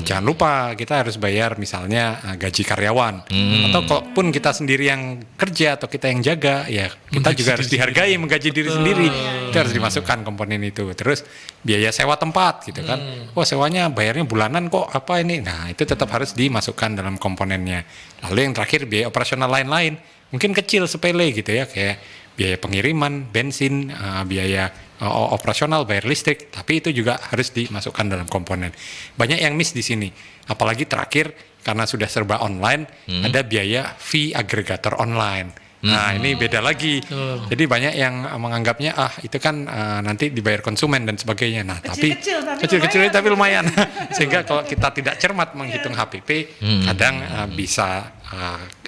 Jangan lupa kita harus bayar misalnya gaji karyawan, atau kalaupun kita sendiri yang kerja atau kita yang jaga, ya kita juga harus dihargai menggaji diri sendiri. Itu harus dimasukkan komponen itu. Terus biaya sewa tempat gitu kan, sewanya bayarnya bulanan kok apa ini. Nah, itu tetap harus dimasukkan dalam komponennya. Lalu yang terakhir biaya operasional lain-lain, mungkin kecil sepele gitu ya, kayak biaya pengiriman, bensin, biaya operasional, bayar listrik, tapi itu juga harus dimasukkan dalam komponen. Banyak yang miss di sini, apalagi terakhir karena sudah serba online, ada biaya fee agregator online. Nah, ini beda lagi. Jadi banyak yang menganggapnya itu kan nanti dibayar konsumen dan sebagainya. Nah, kecil-kecil tapi lumayan. Sehingga kalau kita tidak cermat menghitung HPP, kadang bisa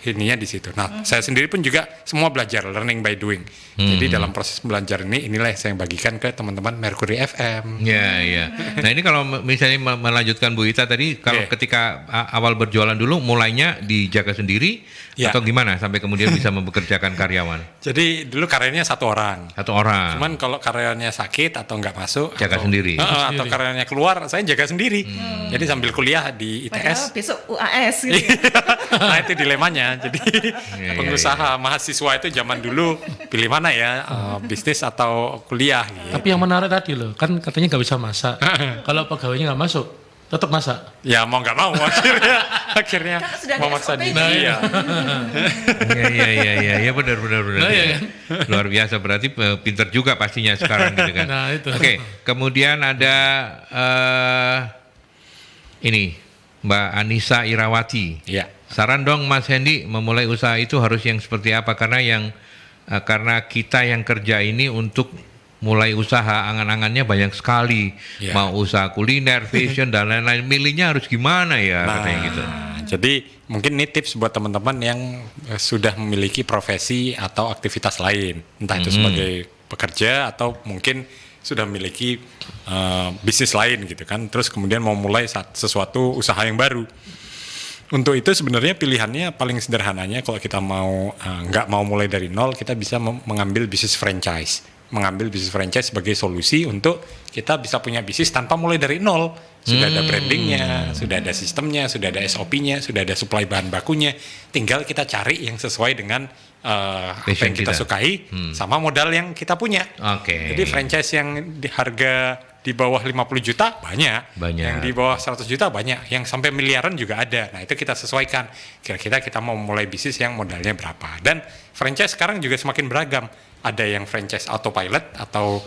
ininya di situ. Nah, saya sendiri pun juga semua belajar learning by doing. Jadi dalam proses belajar inilah yang saya bagikan ke teman-teman Mercury FM. Ya. Nah, ini kalau misalnya melanjutkan Bu Ita tadi, kalau ketika awal berjualan dulu mulainya dijaga sendiri atau gimana sampai kemudian bisa mempekerjakan karyawan? Jadi dulu karyanya satu orang. Cuman kalau karyawannya sakit atau nggak masuk, jaga sendiri. Atau karyawannya keluar, saya jaga sendiri. Jadi sambil kuliah di ITS. Besok UAS gitu. Nah, itu dilemanya. Jadi pengusaha mahasiswa itu zaman dulu pilih mana ya, bisnis atau kuliah gitu. Tapi yang menarik tadi loh, kan katanya nggak bisa masak. Kalau pegawainya nggak masuk, tetap masak. Ya mau nggak mau akhirnya mau maksa diri. Iya benar. Luar biasa, berarti pinter juga pastinya sekarang gitu kan. Nah, itu. Oke, kemudian ada ini Mbak Anissa Irawati. Saran dong Mas Hendy, memulai usaha itu harus yang seperti apa? Karena kita yang kerja ini untuk mulai usaha angan-angannya banyak sekali. Mau usaha kuliner, fashion dan lain-lain, milihnya harus gimana ya katanya gitu. Jadi mungkin ini tips buat teman-teman yang sudah memiliki profesi atau aktivitas lain, entah itu sebagai pekerja atau mungkin sudah memiliki bisnis lain gitu kan, terus kemudian mau mulai sesuatu usaha yang baru. Untuk itu sebenarnya pilihannya paling sederhananya kalau kita mau nggak mau mulai dari nol, kita bisa mengambil bisnis franchise. Mengambil bisnis franchise sebagai solusi untuk kita bisa punya bisnis tanpa mulai dari nol. Sudah ada brandingnya, sudah ada sistemnya, sudah ada SOP-nya, sudah ada supply bahan bakunya. Tinggal kita cari yang sesuai dengan apa yang kita sukai sama modal yang kita punya. Jadi franchise yang di harga di bawah 50 juta banyak, yang di bawah 100 juta banyak, yang sampai miliaran juga ada. Nah itu kita sesuaikan, kira-kira kita mau mulai bisnis yang modalnya berapa. Dan franchise sekarang juga semakin beragam. Ada yang franchise autopilot atau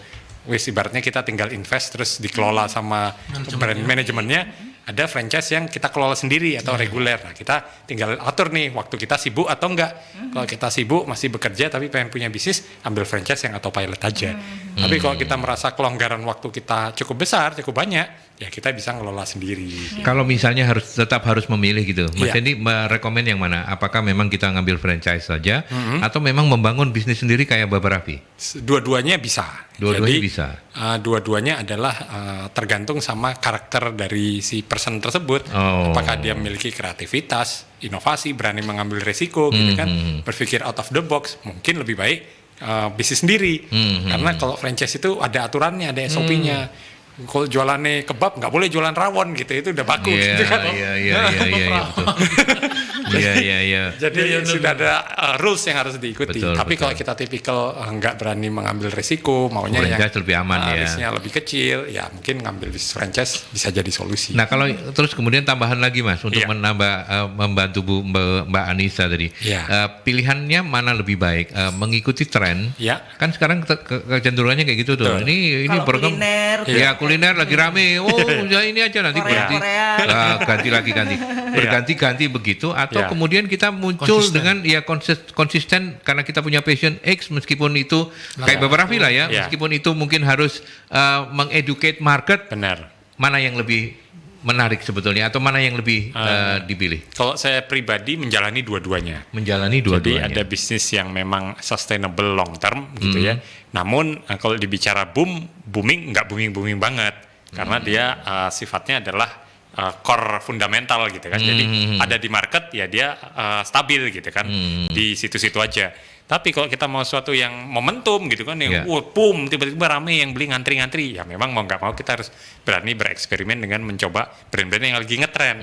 ibaratnya kita tinggal invest terus dikelola sama brand manajemennya. Ada franchise yang kita kelola sendiri atau reguler. Nah, kita tinggal atur nih waktu kita sibuk atau enggak. Kalau kita sibuk masih bekerja tapi pengen punya bisnis, ambil franchise yang autopilot aja. Tapi kalau kita merasa kelonggaran waktu kita cukup besar, cukup banyak, ya kita bisa ngelola sendiri. Kalau misalnya tetap harus memilih gitu, Mas Hendy merekomend yang mana? Apakah memang kita ngambil franchise saja atau memang membangun bisnis sendiri kayak Babarafi? Dua-duanya bisa. Dua-duanya bisa. Dua-duanya adalah tergantung sama karakter dari si person tersebut. Apakah dia memiliki kreativitas, inovasi, berani mengambil resiko, gitu kan? Berpikir out of the box, mungkin lebih baik bisnis sendiri. Karena kalau franchise itu ada aturannya, ada SOP-nya. Kalau jualannya kebab nggak boleh jualan rawon gitu, itu udah baku gitu kan. Iya betul. Iya. Jadi sudah ada rules yang harus diikuti. Tapi kalau kita tipikal nggak berani mengambil resiko, maunya franchise yang lebih aman risknya lebih kecil, ya mungkin ngambil bisnis franchise bisa jadi solusi. Nah kalau terus kemudian tambahan lagi Mas untuk membantu Mbak Anissa tadi, pilihannya mana lebih baik? Mengikuti tren? Kan sekarang kecenderungannya kayak gitu tuh. Ini program kuliner lagi rame. Ya ini aja nanti berganti begitu, atau kemudian kita muncul dengan konsisten karena kita punya passion X, meskipun itu kayak beberapa lah ya, meskipun itu mungkin harus mengeducate market. Benar. Mana yang lebih menarik sebetulnya atau mana yang lebih dipilih? Kalau saya pribadi menjalani dua-duanya. Jadi ada bisnis yang memang sustainable long term gitu ya. Namun kalau dibicara booming nggak booming banget karena dia sifatnya adalah core fundamental gitu kan. Jadi ada di market ya dia stabil gitu kan. Di situ-situ aja. Tapi kalau kita mau sesuatu yang momentum gitu kan, yang boom tiba-tiba rame yang beli ngantri-ngantri, ya memang mau nggak mau kita harus berani bereksperimen dengan mencoba brand-brand yang lagi ngetren.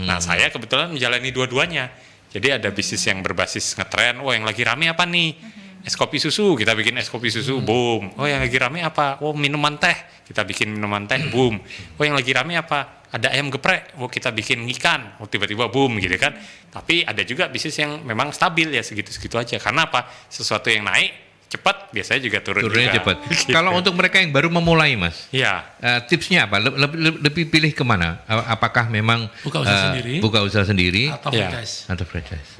Nah saya kebetulan menjalani dua-duanya. Jadi ada bisnis yang berbasis ngetren, yang lagi rame apa nih? Es kopi susu, kita bikin es kopi susu, boom. Yang lagi rame apa? Minuman teh, kita bikin minuman teh, boom. Yang lagi rame apa? Ada ayam geprek, kita bikin ikan, tiba-tiba boom gitu kan. Tapi ada juga bisnis yang memang stabil ya segitu-segitu aja. Karena apa? Sesuatu yang naik cepat biasanya juga turunnya cepat. Gitu. Kalau untuk mereka yang baru memulai Mas, tipsnya apa? Lebih pilih kemana? Apakah memang buka usaha sendiri atau franchise?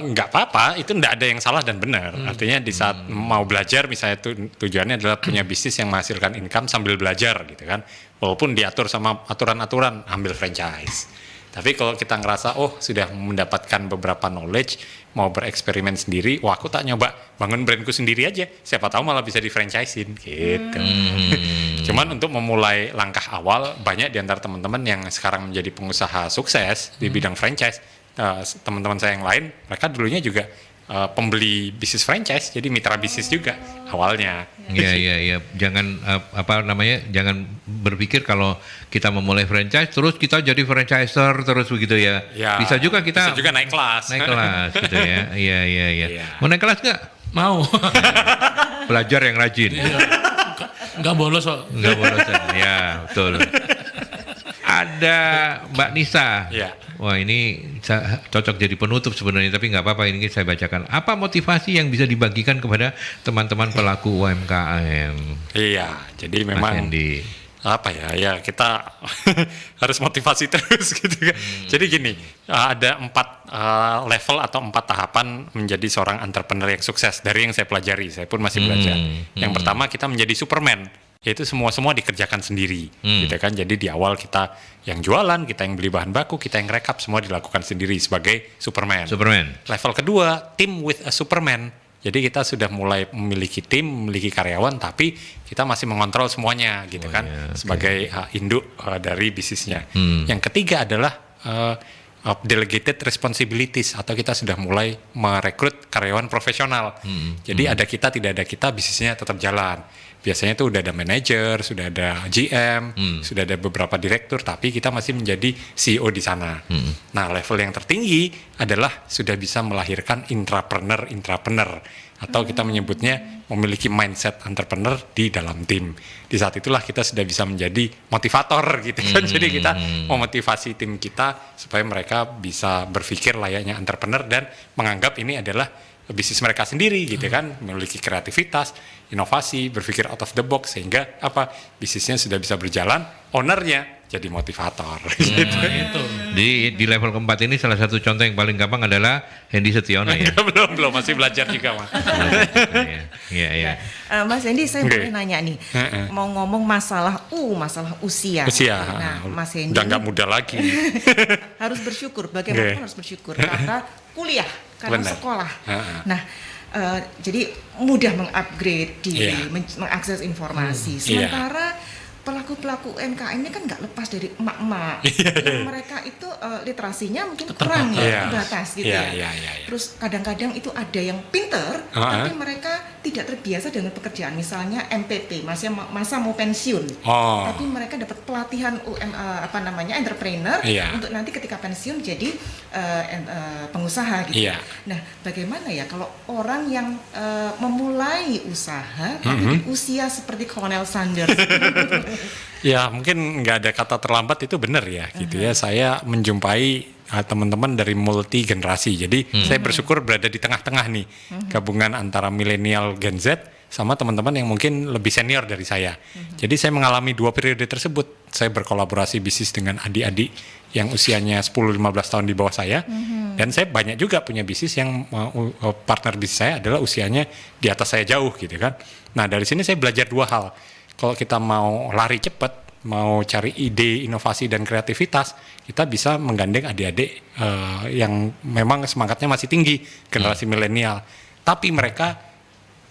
Nggak apa-apa, itu nggak ada yang salah dan benar. Artinya di saat mau belajar misalnya tujuannya adalah punya bisnis yang menghasilkan income sambil belajar gitu kan. Walaupun diatur sama aturan-aturan, ambil franchise. Tapi kalau kita ngerasa sudah mendapatkan beberapa knowledge, mau bereksperimen sendiri, aku tak nyoba bangun brandku sendiri aja. Siapa tahu malah bisa di franchisein gitu. Cuman untuk memulai langkah awal, banyak di antara teman-teman yang sekarang menjadi pengusaha sukses di bidang franchise, teman-teman saya yang lain, mereka dulunya juga pembeli bisnis franchise, jadi mitra bisnis juga awalnya. Iya. Jangan jangan berpikir kalau kita memulai franchise terus kita jadi franchiser terus begitu ya. Bisa juga kita naik kelas gitu ya. Iya. Mau naik kelas nggak? Mau. Belajar yang rajin. Nggak bolos kok. Nggak bolos. Ya betul. Ada Mbak Nisa. Wah ini cocok jadi penutup sebenarnya, tapi nggak apa-apa, ini saya bacakan. Apa motivasi yang bisa dibagikan kepada teman-teman pelaku UMKM? Iya, jadi memang apa ya kita harus motivasi terus gitu kan. Jadi gini, ada 4 level atau 4 tahapan menjadi seorang entrepreneur yang sukses dari yang saya pelajari. Saya pun masih belajar. Yang pertama kita menjadi Superman, yaitu semua dikerjakan sendiri gitu kan. Jadi di awal kita yang jualan, kita yang beli bahan baku, kita yang rekap, semua dilakukan sendiri sebagai Superman. Level kedua, team with a Superman. Jadi kita sudah mulai memiliki tim, memiliki karyawan, tapi kita masih mengontrol semuanya gitu kan, sebagai induk dari bisnisnya. Yang ketiga adalah delegated responsibilities, atau kita sudah mulai merekrut karyawan profesional. Jadi ada kita, tidak ada kita, bisnisnya tetap jalan. Biasanya itu udah ada manajer, sudah ada GM, sudah ada beberapa direktur, tapi kita masih menjadi CEO di sana. Nah, level yang tertinggi adalah sudah bisa melahirkan intrapreneur, atau kita menyebutnya memiliki mindset entrepreneur di dalam tim. Di saat itulah kita sudah bisa menjadi motivator gitu kan. Jadi kita memotivasi tim kita supaya mereka bisa berpikir layaknya entrepreneur dan menganggap ini adalah bisnis mereka sendiri gitu kan, memiliki kreativitas, inovasi, berpikir out of the box, sehingga bisnisnya sudah bisa berjalan, ownernya jadi motivator. Gitu. Itu. Di level keempat ini salah satu contoh yang paling gampang adalah Hendy Setiono ya. belum masih belajar juga Mas. Iya. Mas Hendy, saya boleh nanya nih, mau ngomong masalah usia. Nah, Mas Hendy udah nggak muda lagi. Harus bersyukur. Bagaimana harus bersyukur? Karena kuliah, karena sekolah. Nah, jadi mudah mengupgrade diri, mengakses informasi. Sementara pelaku-pelaku UMKM ini kan nggak lepas dari emak-emak. Mereka itu literasinya mungkin kurang terbatas gitu ya. Terus kadang-kadang itu ada yang pinter, tapi mereka tidak terbiasa dengan pekerjaan. Misalnya MPP, masa mau pensiun, tapi mereka dapat pelatihan entrepreneur untuk nanti ketika pensiun jadi pengusaha gitu. Nah, bagaimana ya kalau orang yang memulai usaha tapi di usia seperti Colonel Sanders? Ya, mungkin nggak ada kata terlambat, itu benar ya gitu ya. Saya menjumpai teman-teman dari multi generasi. Jadi saya bersyukur berada di tengah-tengah nih, gabungan antara milenial Gen Z sama teman-teman yang mungkin lebih senior dari saya. Jadi saya mengalami 2 periode tersebut. Saya berkolaborasi bisnis dengan adik-adik yang usianya 10-15 tahun di bawah saya. Dan saya banyak juga punya bisnis yang partner bisnis saya adalah usianya di atas saya jauh gitu kan. Nah, dari sini saya belajar 2 hal. Kalau kita mau lari cepat, mau cari ide, inovasi, dan kreativitas, kita bisa menggandeng adik-adik yang memang semangatnya masih tinggi, generasi milenial. Tapi mereka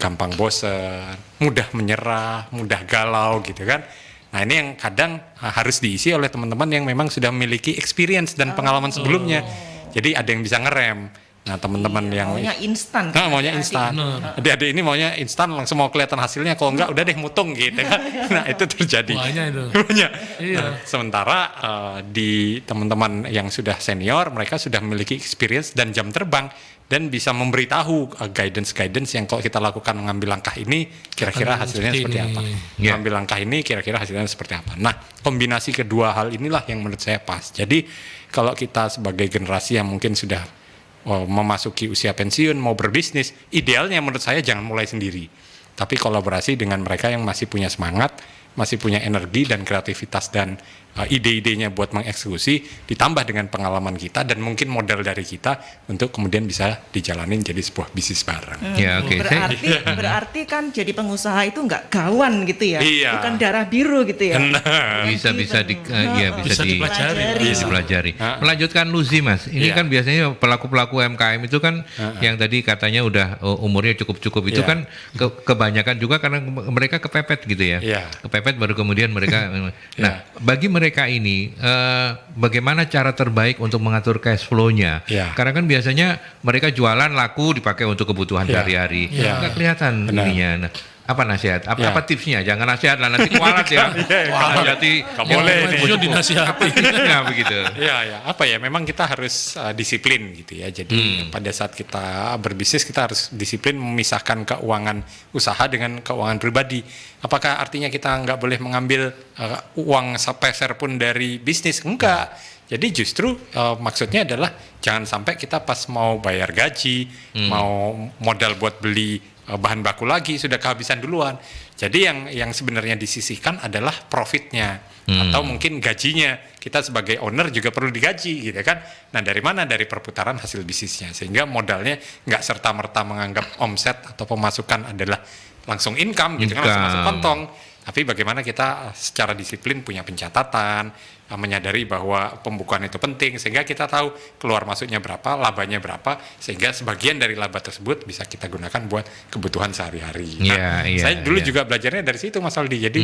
gampang bosen, mudah menyerah, mudah galau gitu kan. Nah, ini yang kadang harus diisi oleh teman-teman yang memang sudah memiliki experience dan pengalaman sebelumnya. Jadi ada yang bisa ngerem. Nah, teman-teman yang maunya instan. Maunya instan. Adik-adik ini maunya instan, langsung mau kelihatan hasilnya. Kalau enggak udah deh mutung gitu kan. Nah, itu terjadi. Banyak itu. Banyak. Iya. Nah, sementara di teman-teman yang sudah senior, mereka sudah memiliki experience dan jam terbang dan bisa memberitahu guidance yang kalau kita lakukan mengambil langkah ini kira-kira hasilnya seperti apa. Mengambil langkah ini kira-kira hasilnya seperti apa. Nah, kombinasi kedua hal inilah yang menurut saya pas. Jadi kalau kita sebagai generasi yang mungkin sudah memasuki usia pensiun, mau berbisnis, idealnya menurut saya jangan mulai sendiri, tapi kolaborasi dengan mereka yang masih punya semangat, masih punya energi dan kreativitas dan ide-idenya buat mengeksekusi, ditambah dengan pengalaman kita dan mungkin modal dari kita untuk kemudian bisa dijalanin jadi sebuah bisnis bareng. Berarti kan jadi pengusaha itu nggak gawan gitu ya, bukan darah biru gitu ya. Bisa dipelajari. Melanjutkan Lucy, Mas. Ini kan biasanya pelaku-pelaku UMKM itu kan yang tadi katanya udah umurnya cukup itu kan kebanyakan juga karena mereka kepepet gitu ya. Kepepet baru kemudian mereka. Nah, bagi mereka ini bagaimana cara terbaik untuk mengatur cash flow-nya? Karena kan biasanya mereka jualan laku dipakai untuk kebutuhan sehari-hari. Nggak kelihatan ininya. Nah, apa nasihat? Apa tipsnya? Jangan nasihat lah, nanti kualat ya. Hati-hati. Nggak boleh dinasihati. Ya begitu. Memang kita harus disiplin gitu ya. Jadi pada saat kita berbisnis kita harus disiplin memisahkan keuangan usaha dengan keuangan pribadi. Apakah artinya kita nggak boleh mengambil uang sepeser pun dari bisnis? Enggak. Jadi justru maksudnya adalah jangan sampai kita pas mau bayar gaji, mau modal buat beli bahan baku lagi sudah kehabisan duluan. Jadi yang sebenarnya disisihkan adalah profitnya atau mungkin gajinya. Kita sebagai owner juga perlu digaji gitu kan. Nah dari mana? Dari perputaran hasil bisnisnya, sehingga modalnya nggak serta-merta menganggap omset atau pemasukan adalah langsung income gitu kan, langsung masuk kantong. Tapi bagaimana kita secara disiplin punya pencatatan, menyadari bahwa pembukuan itu penting, sehingga kita tahu keluar masuknya berapa, labanya berapa, sehingga sebagian dari laba tersebut bisa kita gunakan buat kebutuhan sehari-hari. Nah, saya dulu juga belajarnya dari situ, Mas Aldi. Jadi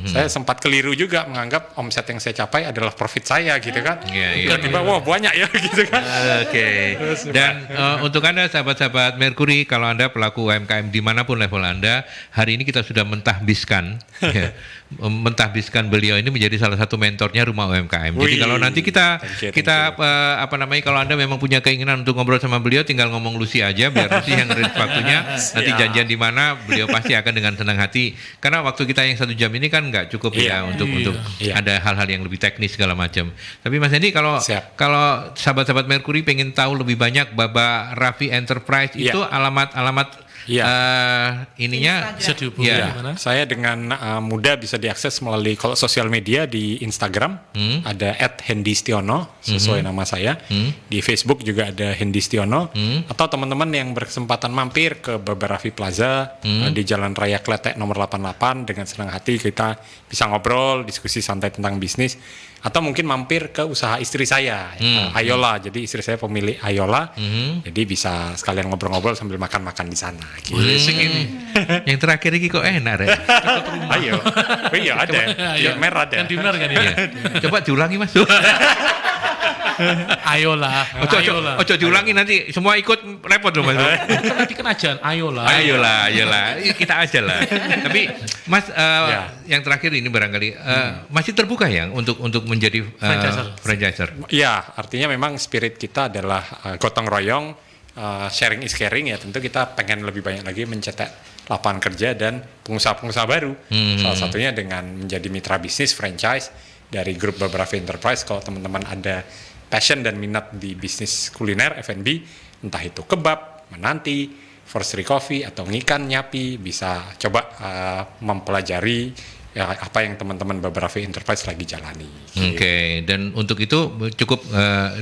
saya sempat keliru juga menganggap omset yang saya capai adalah profit saya gitu kan. Tiba-tiba wah banyak ya gitu kan. Dan untuk Anda sahabat-sahabat Mercury, kalau Anda pelaku UMKM dimanapun level Anda, hari ini kita sudah mentahbiskan beliau ini menjadi salah satu mentornya Rumah UMKM. Jadi kalau nanti kita kalau Anda memang punya keinginan untuk ngobrol sama beliau, tinggal ngomong Lucy aja, biar Lucy yang ngerit waktunya. Nanti janjian di mana, beliau pasti akan dengan senang hati. Karena waktu kita yang 1 jam ini kan nggak cukup untuk ada hal-hal yang lebih teknis segala macam. Tapi Mas Hendy, kalau sahabat-sahabat Mercury pengen tahu lebih banyak Baba Raffi Enterprise, itu alamat ininya bisa dihubungi mana? Saya dengan mudah bisa diakses melalui kalau sosial media di Instagram ada @hendistiono sesuai nama saya. Di Facebook juga ada Hendistiono. Atau teman-teman yang berkesempatan mampir ke Baba Raffi Plaza di Jalan Raya Kletek nomor 88, dengan senang hati kita bisa ngobrol, diskusi santai tentang bisnis. Atau mungkin mampir ke usaha istri saya, Ayola. Jadi istri saya pemilik Ayola, jadi bisa sekalian ngobrol-ngobrol sambil makan-makan di sana. Yang terakhir ini kok enak ya? Ayo, iya ada, merah ada. Yang di benar kan ini? Coba diulangi Mas. Ayola. Ojo diulangi, nanti semua ikut repot dong Mas. Tadi kan ajaan Ayola. Kita aja lah. Tapi Mas, yang terakhir ini barangkali masih terbuka ya untuk menjadi franchiser. Iya, artinya memang spirit kita adalah gotong royong, sharing is caring ya. Tentu kita pengen lebih banyak lagi mencetak lapangan kerja dan pengusaha-pengusaha baru. Salah satunya dengan menjadi mitra bisnis franchise dari grup Baba Raffi Enterprise. Kalau teman-teman ada passion dan minat di bisnis kuliner F&B, entah itu kebab, menanti, forestry coffee, atau ngikan, nyapi, bisa coba mempelajari ya apa yang teman-teman Baba Raffi Enterprise lagi jalani. Oke, dan untuk itu cukup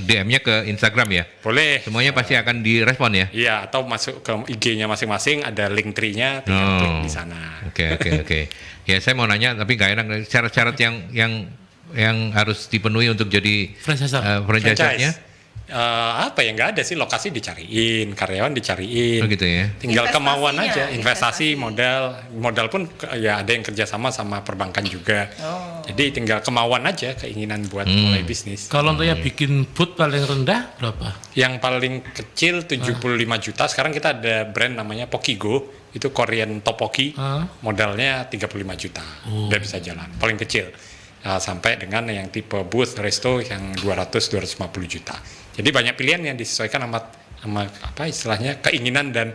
DM-nya ke Instagram ya? Boleh. Semuanya pasti akan direspon ya? Iya, atau masuk ke IG-nya masing-masing, ada link tree-nya, tinggal klik di sana. Oke. Ya, saya mau nanya, tapi nggak enak, syarat-syarat yang harus dipenuhi untuk jadi franchise-nya? Apa ya, nggak ada sih, lokasi dicariin, karyawan dicariin, gitu ya. Tinggal kemauan aja, investasi, modal pun ya ada yang kerjasama sama perbankan juga. Jadi tinggal kemauan aja, keinginan buat mulai bisnis. Kalau untuk yang bikin booth paling rendah berapa? Yang paling kecil 75 juta. Sekarang kita ada brand namanya Pokigo, itu Korean tteokbokki, modalnya 35 juta, udah bisa jalan, paling kecil. Sampai dengan yang tipe booth resto yang 200-250 juta. Jadi banyak pilihan yang disesuaikan sama apa istilahnya keinginan dan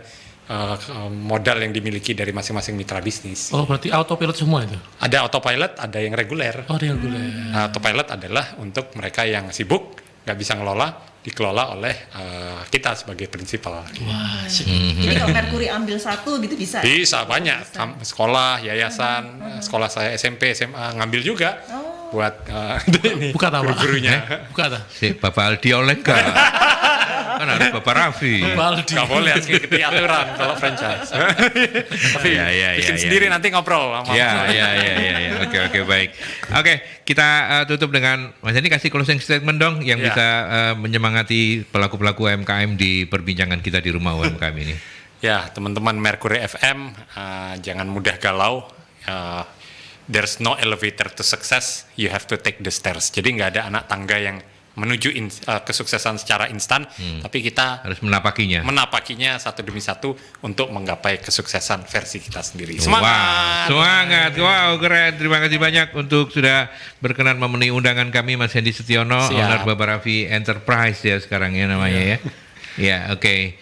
modal yang dimiliki dari masing-masing mitra bisnis. Oh, berarti autopilot semua itu? Ada autopilot, ada yang reguler. Oh, ada yang reguler. Autopilot adalah untuk mereka yang sibuk, nggak bisa ngelola, dikelola oleh kita sebagai prinsipal. Wah, jadi kalau Mercury ambil satu gitu bisa? Bisa, banyak. Sekolah, yayasan, sekolah saya SMP, SMA ngambil juga. Buat buka tahu gurunya. Buka tahu. Si Bapak Aldi Olega. Kan harus Bapak Raffi. Nggak boleh, harus ngikuti aturan kalau franchise. Tapi bikin sendiri nanti ngobrol sama. Ya. Oke, baik. Oke, kita tutup dengan Mas Hendy, kasih closing statement dong yang bisa menyemangati pelaku-pelaku UMKM di perbincangan kita di Rumah UMKM ini. Ya, teman-teman Mercury FM, jangan mudah galau. There's no elevator to success, you have to take the stairs. Jadi nggak ada anak tangga yang menuju kesuksesan secara instan, tapi kita harus menapakinya satu demi satu untuk menggapai kesuksesan versi kita sendiri. Semangat, wow, keren. Terima kasih banyak untuk sudah berkenan memenuhi undangan kami, Mas Hendy Setiono, owner Baba Raffi Enterprise ya sekarang ya namanya ya. Ya, oke.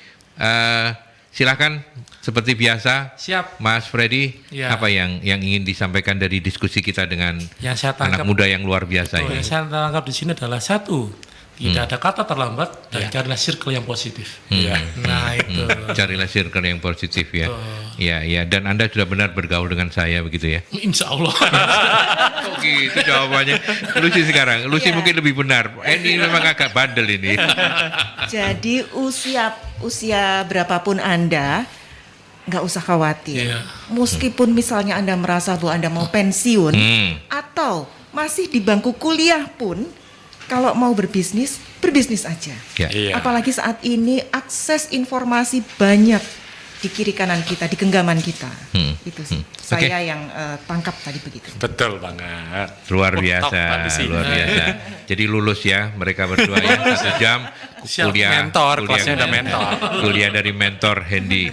Silakan seperti biasa, siap, Mas Freddy, apa yang ingin disampaikan dari diskusi kita dengan anak muda yang luar biasa ini? Yang saya tangkap di sini adalah satu, tidak ada kata terlambat dan carilah circle yang positif. Nah itu. Carilah circle yang positif ya. Ya. Dan Anda sudah benar bergaul dengan saya begitu ya? Insya Allah. Kok gitu jawabannya? Lucy sekarang, Lucy mungkin lebih benar. Ini memang agak bandel ini. Jadi usia berapapun Anda, nggak usah khawatir. Meskipun misalnya Anda merasa bahwa Anda mau pensiun atau masih di bangku kuliah pun, kalau mau berbisnis aja. Apalagi saat ini akses informasi banyak di kiri kanan kita, di genggaman kita. Itu sih. Saya yang tangkap tadi begitu. Betul banget. Luar biasa. Jadi lulus ya mereka berdua ya 1 jam kuliah kelasnya ada mentor. Kuliah dari mentor Hendy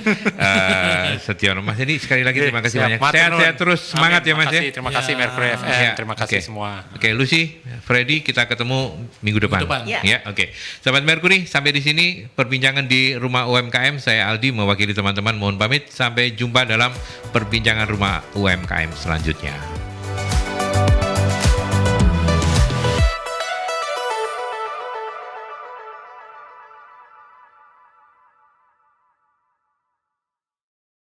Setiono. Mas Hendy sekali lagi terima kasih banyak. Sehat-sehat terus, semangat ya Mas ya. Terima kasih Mercury FM. Terima kasih semua. Oke, Lucy, Freddy, kita ketemu minggu depan. Ya, oke. Sahabat Mercury, sampai di sini perbincangan di Rumah UMKM. Saya Aldi mewakili teman-teman mohon pamit. Sampai jumpa dalam perbincangan Rumah UMKM selanjutnya.